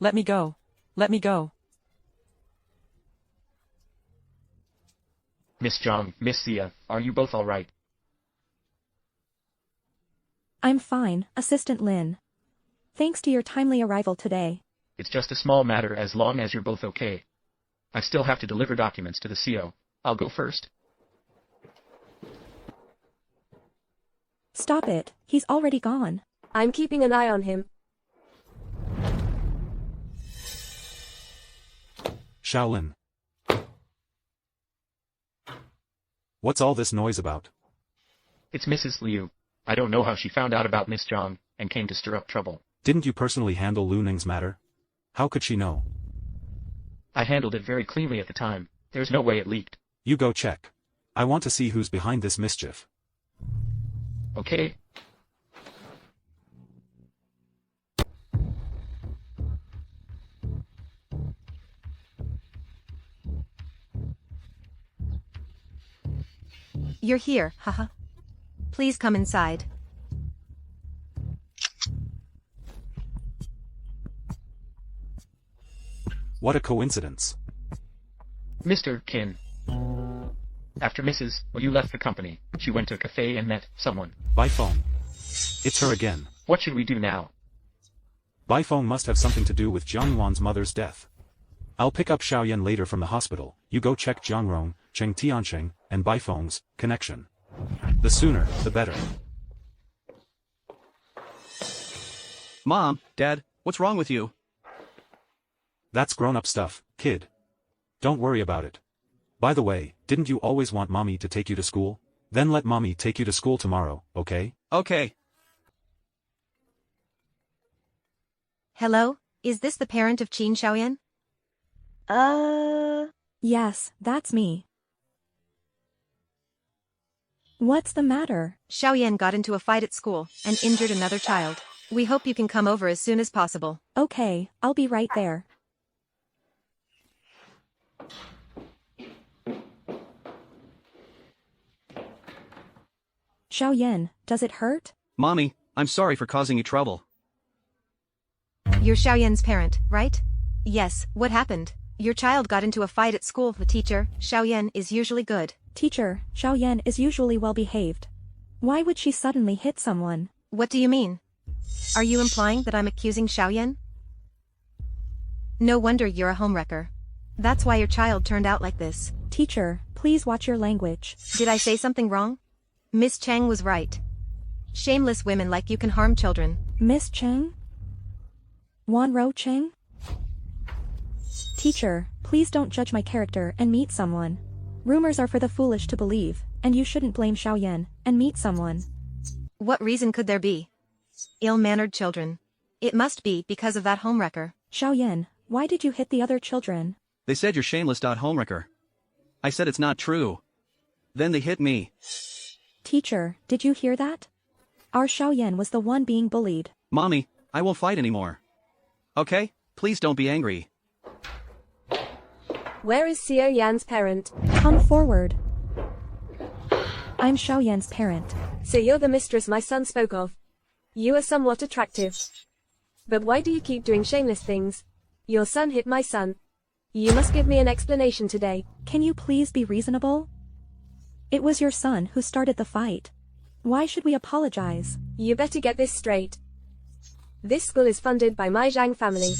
Let me go. Let me go. Miss Zhang, Miss Xia, are you both alright? I'm fine, Assistant Lin. Thanks to your timely arrival today. It's just a small matter as long as you're both okay. I still have to deliver documents to the CEO. I'll go first. Stop it, he's already gone. I'm keeping an eye on him. Shaolin. What's all this noise about? It's Mrs. Liu. I don't know how she found out about Miss Zhang and came to stir up trouble. Didn't you personally handle Lu Ning's matter? How could she know? I handled it very cleanly at the time. There's no way it leaked. You go check. I want to see who's behind this mischief. Okay. You're here, haha. Please come inside. What a coincidence. Mr. Qin. After Mrs. Yu left the company, she went to a cafe and met someone. By phone. It's her again. What should we do now? By phone must have something to do with Jiang Wan's mother's death. I'll pick up Xiaoyan later from the hospital. You go check Jiang Rong, Cheng Tiancheng, and By phone's connection. The sooner, the better. Mom, Dad, what's wrong with you? That's grown-up stuff, kid. Don't worry about it. By the way, didn't you always want mommy to take you to school? Then let mommy take you to school tomorrow, okay? Okay. Hello, is this the parent of Qin Xiaoyan? Yes, that's me. What's the matter? Xiaoyan got into a fight at school and injured another child. We hope you can come over as soon as possible. Okay, I'll be right there. Xiaoyan, does it hurt? Mommy, I'm sorry for causing you trouble. You're Xiaoyan's parent, right? Yes, what happened? Your child got into a fight at school. The teacher, Xiaoyan, is usually good. Teacher, Xiaoyan is usually well behaved. Why would she suddenly hit someone? What do you mean? Are you implying that I'm accusing Xiaoyan? No wonder you're a homewrecker. That's why your child turned out like this. Teacher, please watch your language. Did I say something wrong? Miss Cheng was right. Shameless women like you can harm children. Miss Cheng? Wanro Cheng? Teacher, please don't judge my character and meet someone. Rumors are for the foolish to believe, and you shouldn't blame Xiaoyan and meet someone. What reason could there be? Ill-mannered children. It must be because of that homewrecker. Xiaoyan, why did you hit the other children? They said you're shameless. Homewrecker. I said it's not true. Then they hit me. Teacher, did you hear that? Our Xiaoyan was the one being bullied. Mommy, I won't fight anymore. Okay? Please don't be angry. Where is Xiao Yan's parent? Come forward. I'm Xiaoyan's parent. So you're the mistress my son spoke of. You are somewhat attractive. But why do you keep doing shameless things? Your son hit my son. You must give me an explanation today. Can you please be reasonable? It was your son who started the fight. Why should we apologize? You better get this straight. This school is funded by my Zhang family.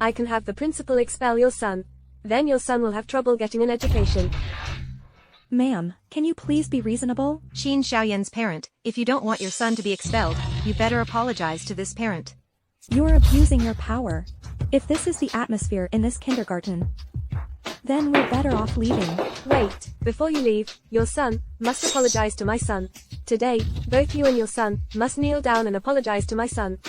I can have the principal expel your son. Then your son will have trouble getting an education. Ma'am, can you please be reasonable? Qin Xiaoyan's parent, if you don't want your son to be expelled, you better apologize to this parent. You're abusing your power. If this is the atmosphere in this kindergarten, then we're better off leaving. Wait, before you leave, your son must apologize to my son. Today, both you and your son must kneel down and apologize to my son.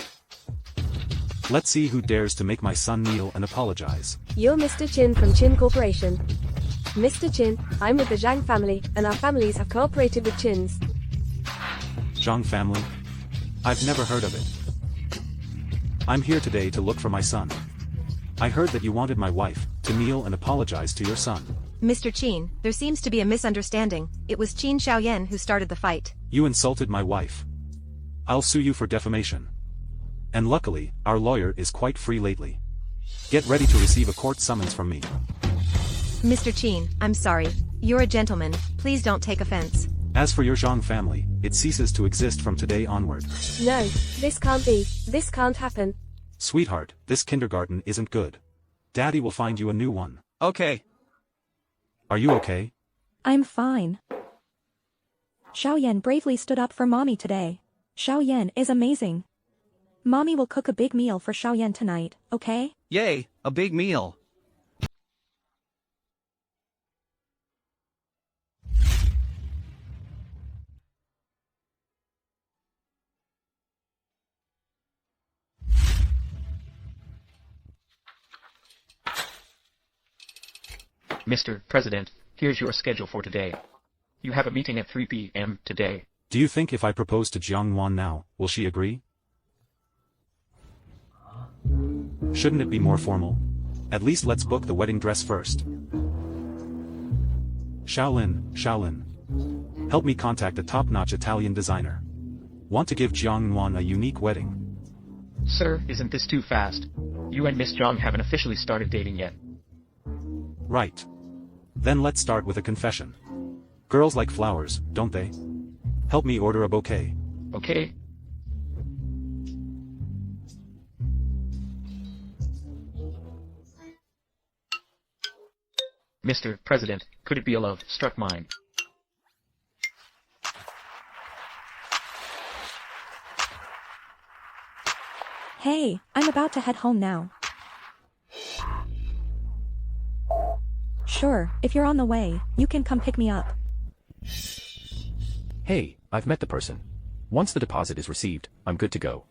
Let's see who dares to make my son kneel and apologize. You're Mr. Qin from Qin Corporation. Mr. Qin, I'm with the Zhang family, and our families have cooperated with Qin's. Zhang family? I've never heard of it. I'm here today to look for my son. I heard that you wanted my wife to kneel and apologize to your son. Mr. Qin, there seems to be a misunderstanding. It was Qin Xiaoyan who started the fight. You insulted my wife. I'll sue you for defamation. And luckily, our lawyer is quite free lately. Get ready to receive a court summons from me. Mr. Qin, I'm sorry. You're a gentleman. Please don't take offense. As for your Zhang family, it ceases to exist from today onward. No, this can't be. This can't happen. Sweetheart, this kindergarten isn't good. Daddy will find you a new one. Okay. Are you okay? I'm fine. Xiaoyan bravely stood up for mommy today. Xiaoyan is amazing. Mommy will cook a big meal for Xiaoyan tonight, okay? Yay, a big meal. Mr. President, here's your schedule for today. You have a meeting at 3 p.m. today. Do you think if I propose to Jiang Wan now, will she agree? Shouldn't it be more formal? At least let's book the wedding dress first. Shaolin, Shaolin. Help me contact a top-notch Italian designer. Want to give Jiang Yuan a unique wedding. Sir, isn't this too fast? You and Miss Zhang haven't officially started dating yet. Right. Then let's start with a confession. Girls like flowers, don't they? Help me order a bouquet. Okay? Mr. President, could it be a love struck mine? Hey, I'm about to head home now. Sure, if you're on the way, you can come pick me up. Hey, I've met the person. Once the deposit is received, I'm good to go.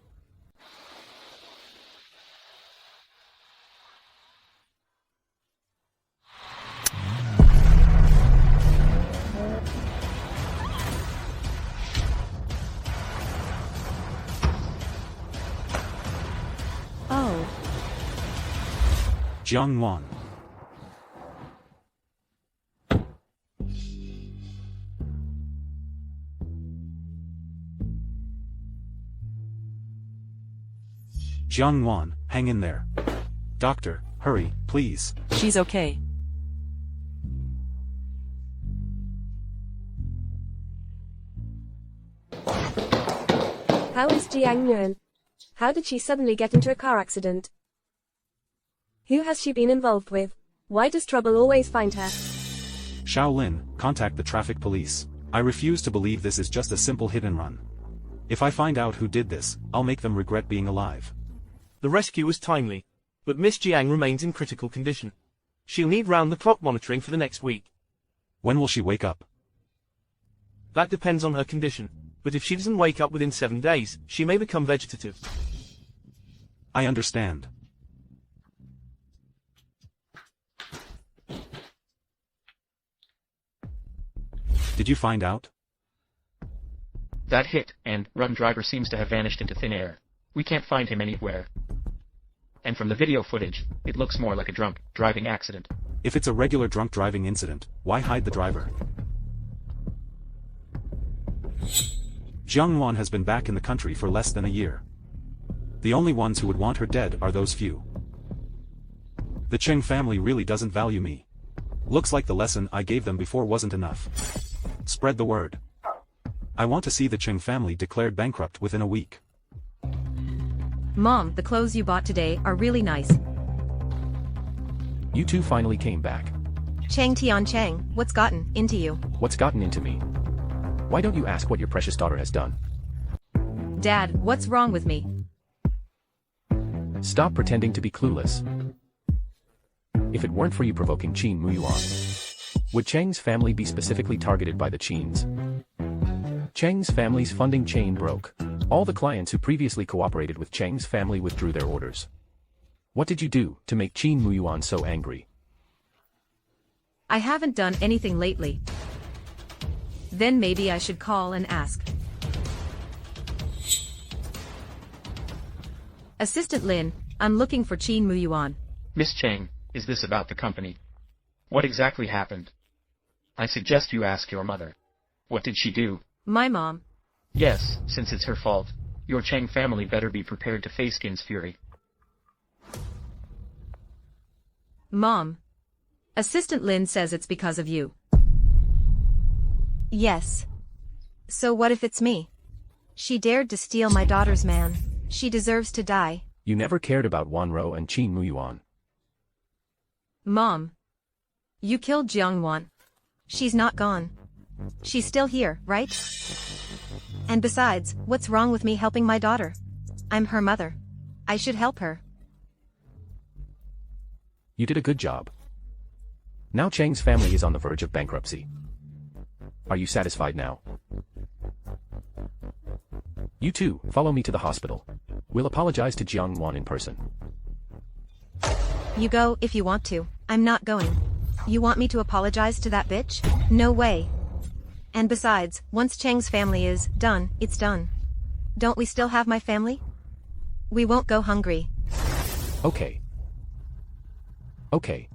Oh, Jiang Yuan. Jiang Yuan, hang in there. Doctor, hurry, please. She's okay. How is Jiang Nguyen? How did she suddenly get into a car accident? Who has she been involved with? Why does trouble always find her? Shaolin, contact the traffic police. I refuse to believe this is just a simple hit and run. If I find out who did this, I'll make them regret being alive. The rescue was timely, but Miss Jiang remains in critical condition. She'll need round-the-clock monitoring for the next week. When will she wake up? That depends on her condition, but if she doesn't wake up within 7 days, she may become vegetative. I understand. Did you find out? That hit and run driver seems to have vanished into thin air. We can't find him anywhere. And from the video footage, it looks more like a drunk driving accident. If it's a regular drunk driving incident, why hide the driver? Jiang Yuan has been back in the country for less than a year. The only ones who would want her dead are those few. The Cheng family really doesn't value me. Looks like the lesson I gave them before wasn't enough. Spread the word. I want to see the Cheng family declared bankrupt within a week. Mom, the clothes you bought today are really nice. You two finally came back. Chang Tian Chang, what's gotten into you? What's gotten into me? Why don't you ask what your precious daughter has done? Dad, what's wrong with me? Stop pretending to be clueless. If it weren't for you provoking Qin Muyuan, would Cheng's family be specifically targeted by the Qins? Cheng's family's funding chain broke. All the clients who previously cooperated with Cheng's family withdrew their orders. What did you do to make Qin Muyuan so angry? I haven't done anything lately. Then maybe I should call and ask. Assistant Lin, I'm looking for Qin Muyuan. Miss Cheng, is this about the company? What exactly happened? I suggest you ask your mother. What did she do? My mom. Yes, since it's her fault, your Cheng family better be prepared to face Qin's fury. Mom. Assistant Lin says it's because of you. Yes. So what if it's me? She dared to steal my daughter's man. She deserves to die. You never cared about Wanro and Qin Muyuan. Mom. You killed Jiang Yuan. She's not gone. She's still here, right? And besides, what's wrong with me helping my daughter? I'm her mother. I should help her. You did a good job. Now Cheng's family is on the verge of bankruptcy. Are you satisfied now? You two, follow me to the hospital. We'll apologize to Jiang Yuan in person. You go if you want to. I'm not going. You want me to apologize to that bitch? No way. And besides, once Cheng's family is done, it's done. Don't we still have my family? We won't go hungry. Okay. Okay.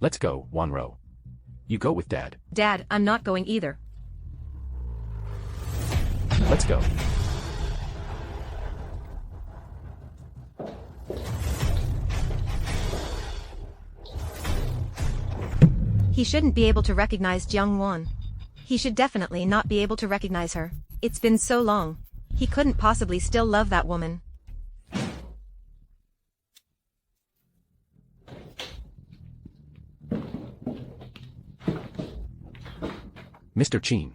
Let's go, Wanro. You go with Dad. Dad, I'm not going either. Let's go. He shouldn't be able to recognize Jiang Wan. He should definitely not be able to recognize her. It's been so long. He couldn't possibly still love that woman. Mr. Qin.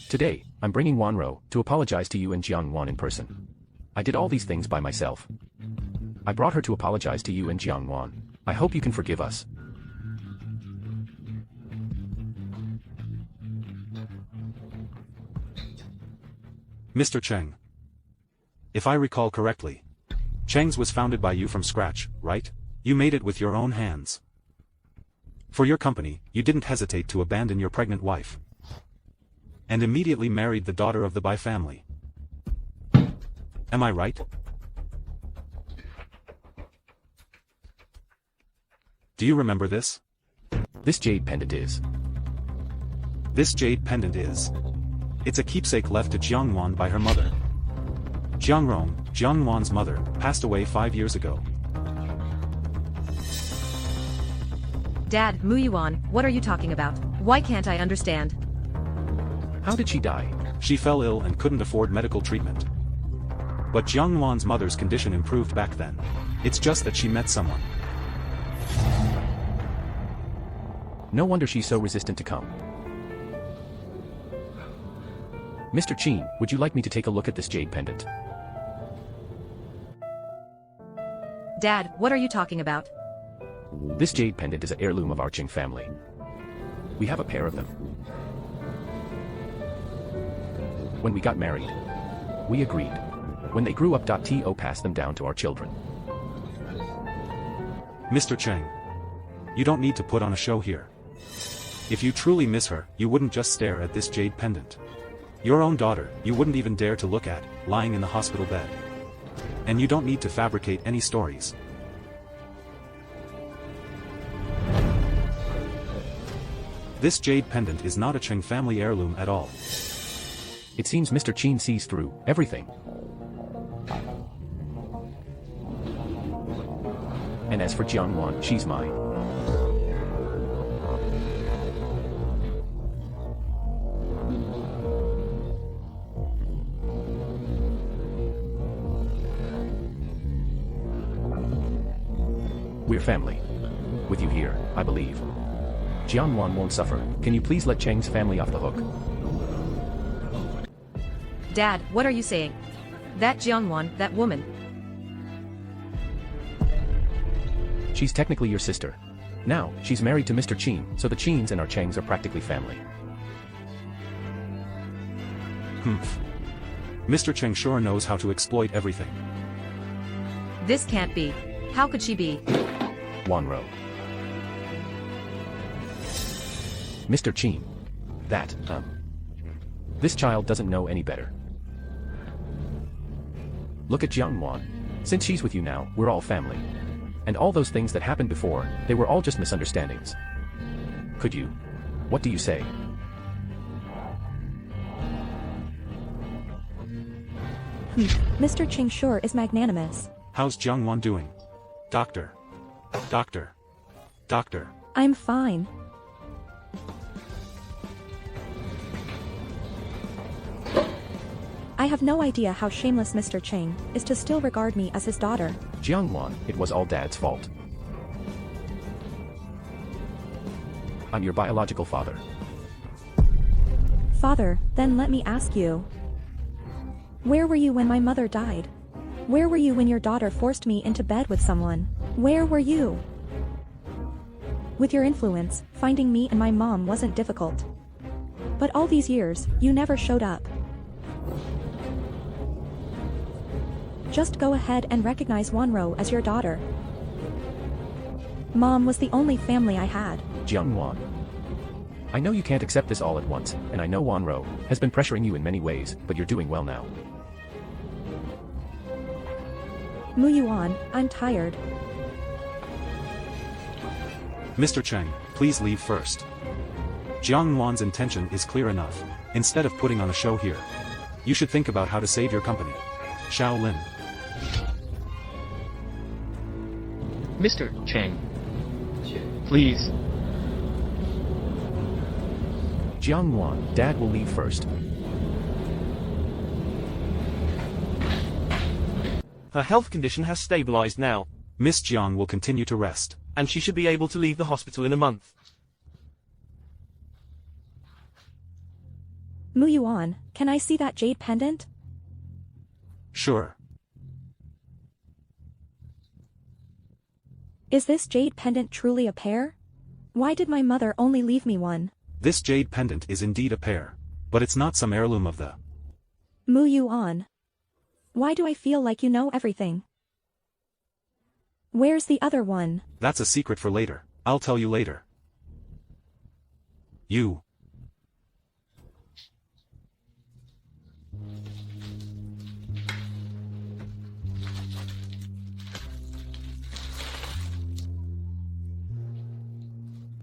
Today, I'm bringing Wanro to apologize to you and Jiang Wan in person. I did all these things by myself. I brought her to apologize to you and Jiang Wan. I hope you can forgive us. Mr. Cheng. If I recall correctly, Cheng's was founded by you from scratch, right? You made it with your own hands. For your company, you didn't hesitate to abandon your pregnant wife. And immediately married the daughter of the Bai family. Am I right? Do you remember this? This jade pendant is. This jade pendant is. It's a keepsake left to Jiang Wan by her mother. Jiang Rong, Jiang Wan's mother, passed away 5 years ago. Dad, Mu Yuan, what are you talking about? Why can't I understand? How did she die? She fell ill and couldn't afford medical treatment. But Jiang Wan's mother's condition improved back then. It's just that she met someone. No wonder she's so resistant to come. Mr. Qin, would you like me to take a look at this jade pendant? Dad, what are you talking about? This jade pendant is an heirloom of our Qing family. We have a pair of them. When we got married, we agreed. When they grew up, to pass them down to our children. Mr. Cheng. You don't need to put on a show here. If you truly miss her, you wouldn't just stare at this jade pendant. Your own daughter, you wouldn't even dare to look at, lying in the hospital bed. And you don't need to fabricate any stories. This jade pendant is not a Cheng family heirloom at all. It seems Mr. Qin sees through everything. And as for Jiang Wan, she's mine. We're family. With you here, I believe. Jiang Wan won't suffer. Can you please let Cheng's family off the hook? Dad, what are you saying? That Jiang Wan, that woman. She's technically your sister. Now, she's married to Mr. Qin, so the Qins and our Chengs are practically family. Humph. Mr. Cheng sure knows how to exploit everything. This can't be. How could she be? Wanro. Mr. Qin. This child doesn't know any better. Look at Jiang Wan. Since she's with you now, we're all family. And all those things that happened before, they were all just misunderstandings. Could you? What do you say? Mr. Cheng sure is magnanimous. How's Jiang Wan doing? Doctor. Doctor. Doctor. I'm fine. I have no idea how shameless Mr. Cheng is to still regard me as his daughter. Jiang Wan, it was all Dad's fault. I'm your biological father. Father, then let me ask you. Where were you when my mother died? Where were you when your daughter forced me into bed with someone? Where were you? With your influence, finding me and my mom wasn't difficult. But all these years, you never showed up. Just go ahead and recognize Wanro as your daughter. Mom was the only family I had. Jiang Wan. I know you can't accept this all at once, and I know Wanro has been pressuring you in many ways, but you're doing well now. Mu Yuan, I'm tired. Mr. Cheng, please leave first. Jiang Wan's intention is clear enough. Instead of putting on a show here, you should think about how to save your company. Shaolin. Mr. Cheng. Please. Jiang Wan, Dad will leave first. Her health condition has stabilized now, Miss Jiang will continue to rest. and she should be able to leave the hospital in a month. Mu Yuan, can I see that jade pendant? Sure. Is this jade pendant truly a pair? Why did my mother only leave me one? This jade pendant is indeed a pair. But it's not some heirloom of the... Mu Yuan. Why do I feel like you know everything? Where's the other one? That's a secret for later. I'll tell you later. You.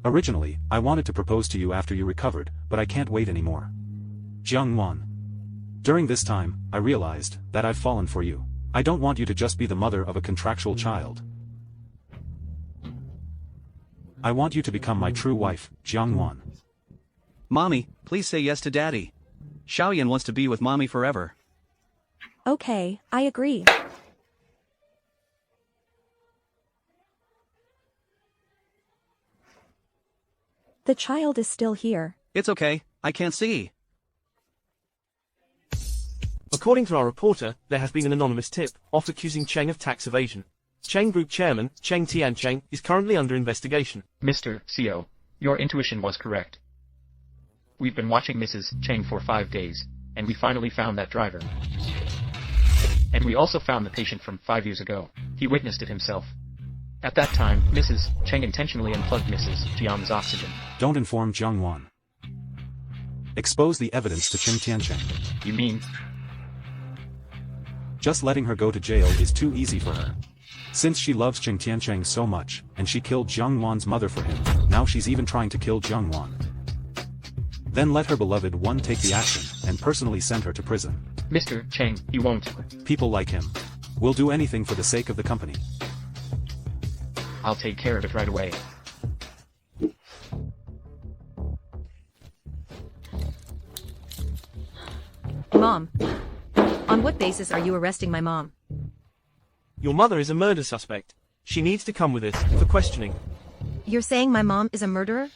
Originally, I wanted to propose to you after you recovered, but I can't wait anymore. Jiang Wan. During this time, I realized that I've fallen for you. I don't want you to just be the mother of a contractual child. I want you to become my true wife, Jiang Wan. Mommy, please say yes to Daddy. Xiaoyan wants to be with Mommy forever. Okay, I agree. The child is still here. It's okay, I can't see. According to our reporter, there has been an anonymous tip off accusing Cheng of tax evasion. Cheng Group Chairman, Cheng Tiancheng, is currently under investigation. Mr. CO, your intuition was correct. We've been watching Mrs. Cheng for 5 days, and we finally found that driver. And we also found the patient from 5 years ago. He witnessed it himself. At that time, Mrs. Cheng intentionally unplugged Mrs. Jiang's oxygen. Don't inform Jiang Wan. Expose the evidence to Cheng Tiancheng. You mean? Just letting her go to jail is too easy for her. Since she loves Cheng Tiancheng so much, and she killed Jiang Wan's mother for him, now she's even trying to kill Jiang Wan. Then let her beloved one take the action, and personally send her to prison. Mr. Cheng, he won't. People like him will do anything for the sake of the company. I'll take care of it right away. Mom. On what basis are you arresting my mom? Your mother is a murder suspect. She needs to come with us for questioning. You're saying my mom is a murderer?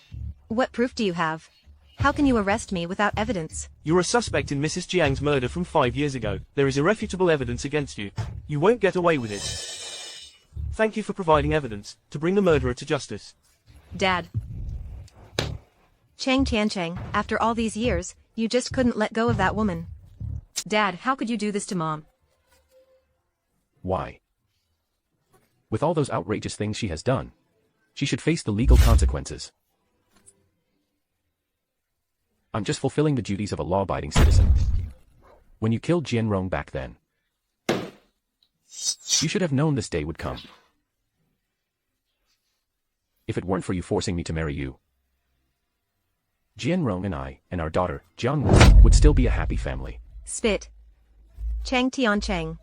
What proof do you have? How can you arrest me without evidence? You're a suspect in Mrs. Jiang's murder from 5 years ago. There is irrefutable evidence against you. You won't get away with it. Thank you for providing evidence to bring the murderer to justice. Dad. Cheng Tiancheng, after all these years, you just couldn't let go of that woman. Dad, how could you do this to Mom? Why? With all those outrageous things she has done, she should face the legal consequences. I'm just fulfilling the duties of a law-abiding citizen. When you killed Jian Rong back then, you should have known this day would come. If it weren't for you forcing me to marry you, Jian Rong and I, and our daughter, Jiang Wu, would still be a happy family. Spit. Cheng Tiancheng.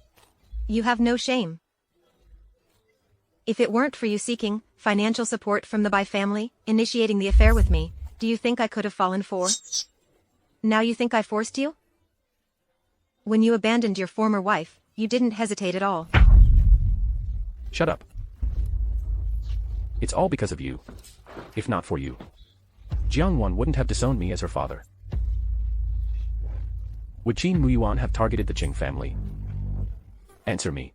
You have no shame. If it weren't for you seeking financial support from the Bai family, initiating the affair with me, do you think I could have fallen for? Now you think I forced you? When you abandoned your former wife, you didn't hesitate at all. Shut up. It's all because of you. If not for you, Jiang Wan wouldn't have disowned me as her father. Would Qin Muyuan have targeted the Qing family? Answer me.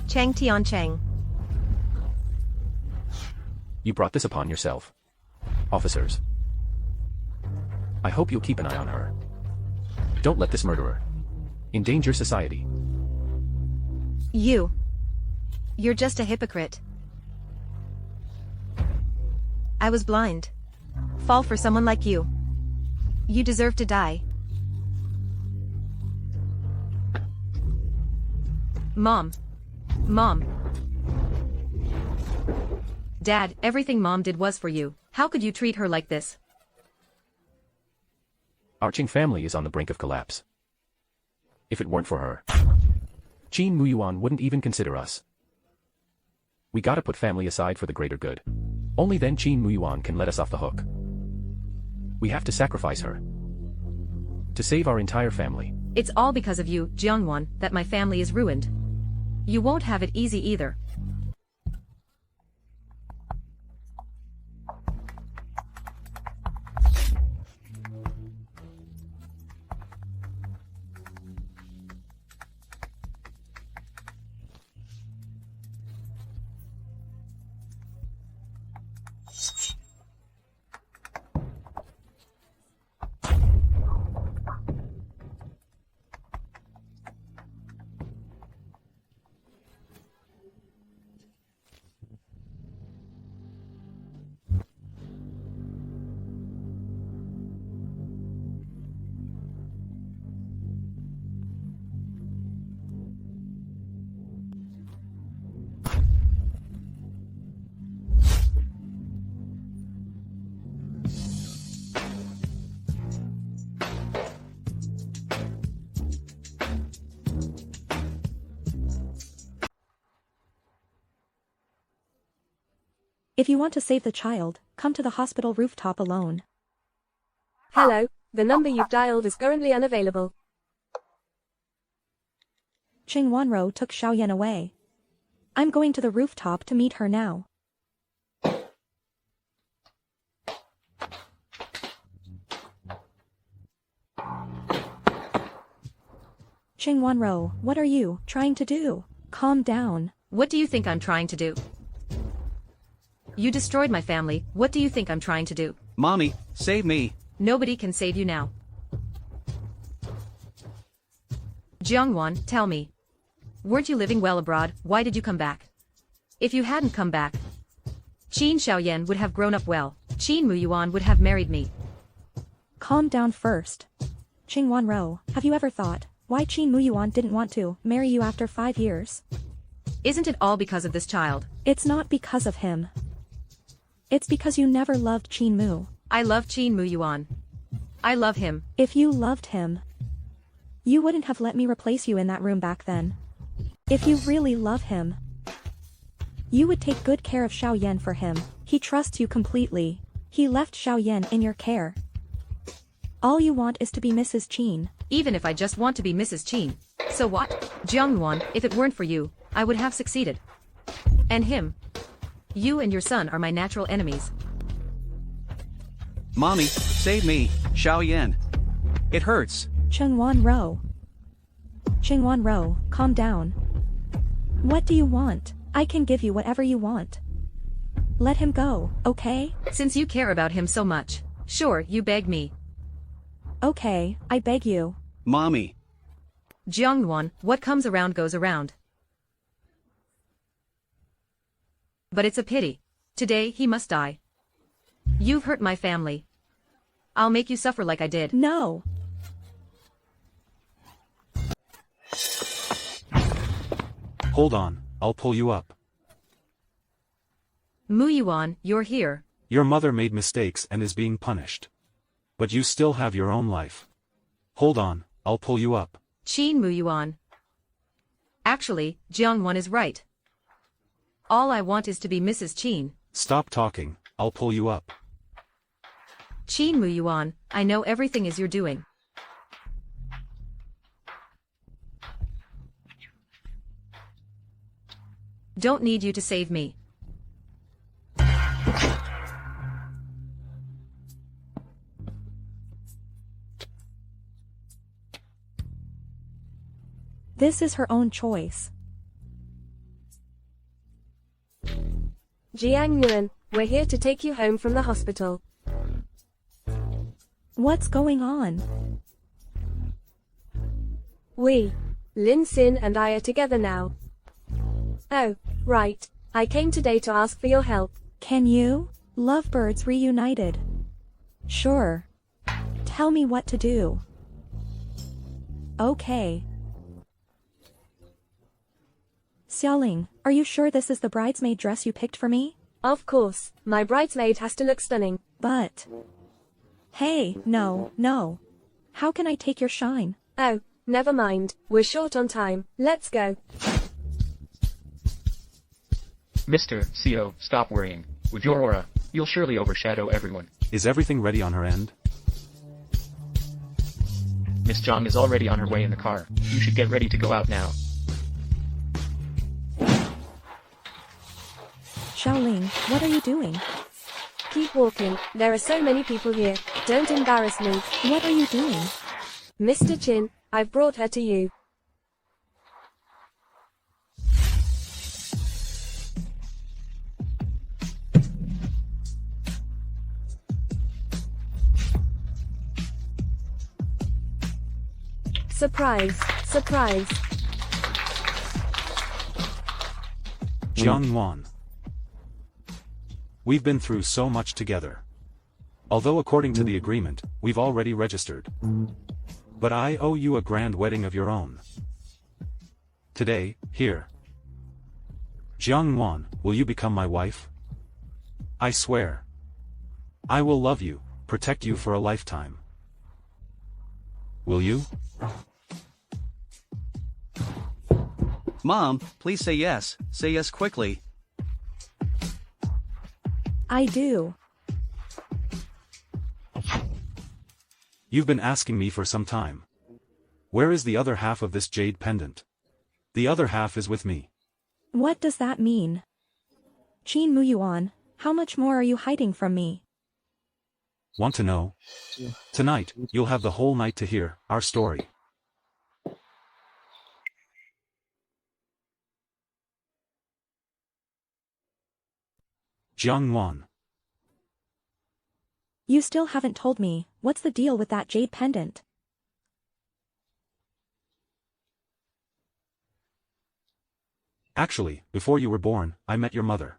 Cheng Tiancheng. You brought this upon yourself. Officers. I hope you'll keep an eye on her. Don't let this murderer endanger society. You're just a hypocrite. I was blind. Fall for someone like you. You deserve to die. Mom. Mom. Dad, everything Mom did was for you. How could you treat her like this? Our Qing family is on the brink of collapse. If it weren't for her, Qin Muyuan wouldn't even consider us. We gotta put family aside for the greater good. Only then Qin Muyuan can let us off the hook. We have to sacrifice her. To save our entire family. It's all because of you, Jiangwan, that my family is ruined. You won't have it easy either. If you want to save the child, come to the hospital rooftop alone. Hello, the number you've dialed is currently unavailable. Qing Wanro took Xiaoyan away. I'm going to the rooftop to meet her now. Qing Wanro, what are you trying to do? Calm down. What do you think I'm trying to do? You destroyed my family, what do you think I'm trying to do? Mommy, save me. Nobody can save you now. Jiangwan, tell me. Weren't you living well abroad, why did you come back? If you hadn't come back, Qin Xiaoyan would have grown up well, Qin Muyuan would have married me. Calm down first. Qing Wanro, have you ever thought why Qin Muyuan didn't want to marry you after 5 years? Isn't it all because of this child? It's not because of him. It's because you never loved Qin Mu. I love Qin Muyuan. I love him. If you loved him, you wouldn't have let me replace you in that room back then. If you really love him, you would take good care of Xiaoyan for him. He trusts you completely. He left Xiaoyan in your care. All you want is to be Mrs. Qin. Even if I just want to be Mrs. Qin. So what? Jiangwan, if it weren't for you, I would have succeeded. And him. You and your son are my natural enemies. Mommy, save me, Xiaoyan. It hurts. Qing Wanro. Qing Wanro, calm down. What do you want? I can give you whatever you want. Let him go, okay? Since you care about him so much, sure, you beg me. Okay, I beg you. Mommy. Jiangwan, what comes around goes around. But it's a pity. Today he must die. You've hurt my family. I'll make you suffer like I did. No. Hold on, I'll pull you up. Muyuan, you're here. Your mother made mistakes and is being punished. But you still have your own life. Hold on, I'll pull you up. Qin Muyuan. Actually, Jiangwan is right. All I want is to be Mrs. Qin. Stop talking, I'll pull you up. Qin Muyuan, I know everything is you're doing. Don't need you to save me. This is her own choice. Jiang Nguyen, we're here to take you home from the hospital. What's going on? We, Lin Xin and I are together now. Oh, right. I came today to ask for your help. Can you? Lovebirds reunited. Sure. Tell me what to do. Okay. Xiaoling, are you sure this is the bridesmaid dress you picked for me? Of course, my bridesmaid has to look stunning. But... Hey, no, no. How can I take your shine? Oh, never mind. We're short on time. Let's go. Mr. CO, stop worrying. With your aura, you'll surely overshadow everyone. Is everything ready on her end? Miss Zhang is already on her way in the car. You should get ready to go out now. Xiaoling, what are you doing? Keep walking. There are so many people here. Don't embarrass me. What are you doing? Mr. Chin, I've brought her to you. Surprise, surprise. Jiang Yuan. We've been through so much together. Although according to the agreement, we've already registered. But I owe you a grand wedding of your own. Today, here. Jiang Yuan, will you become my wife? I swear. I will love you, protect you for a lifetime. Will you? Mom, please say yes. Say yes quickly. I do. You've been asking me for some time. Where is the other half of this jade pendant? The other half is with me. What does that mean? Qin Muyuan, how much more are you hiding from me? Want to know? Tonight, you'll have the whole night to hear our story. Jiang Yuan. You still haven't told me, what's the deal with that jade pendant? Actually, before you were born, I met your mother.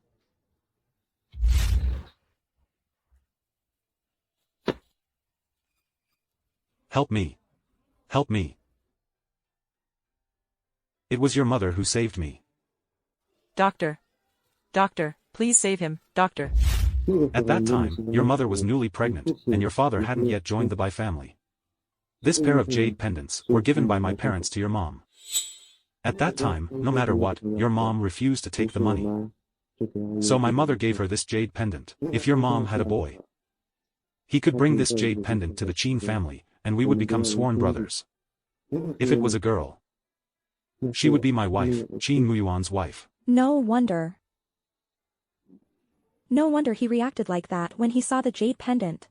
Help me. Help me. It was your mother who saved me. Doctor. Doctor, please save him, doctor. At that time, your mother was newly pregnant, and your father hadn't yet joined the Bai family. This pair of jade pendants were given by my parents to your mom. At that time, no matter what, your mom refused to take the money. So my mother gave her this jade pendant. If your mom had a boy, he could bring this jade pendant to the Qin family, and we would become sworn brothers. If it was a girl, she would be my wife, Qin Muyuan's wife. No wonder. No wonder he reacted like that when he saw the jade pendant.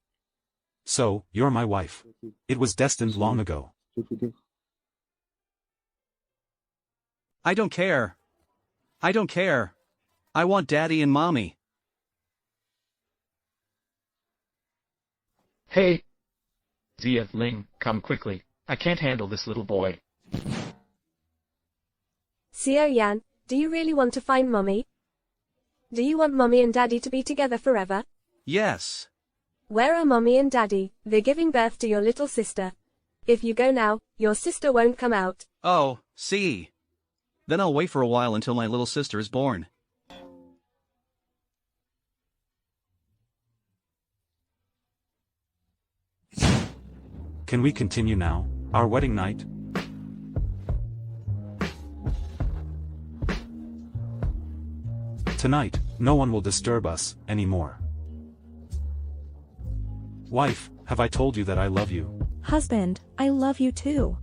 So, you're my wife. It was destined long ago. I don't care. I don't care. I want Daddy and Mommy. Hey! Zia Ling, come quickly. I can't handle this little boy. Xiao Yan, do you really want to find Mommy? Do you want Mommy and Daddy to be together forever? Yes. Where are Mommy and Daddy? They're giving birth to your little sister. If you go now, your sister won't come out. Oh, see. Then I'll wait for a while until my little sister is born. Can we continue now, our wedding night? Tonight, no one will disturb us anymore. Wife, have I told you that I love you? Husband, I love you too.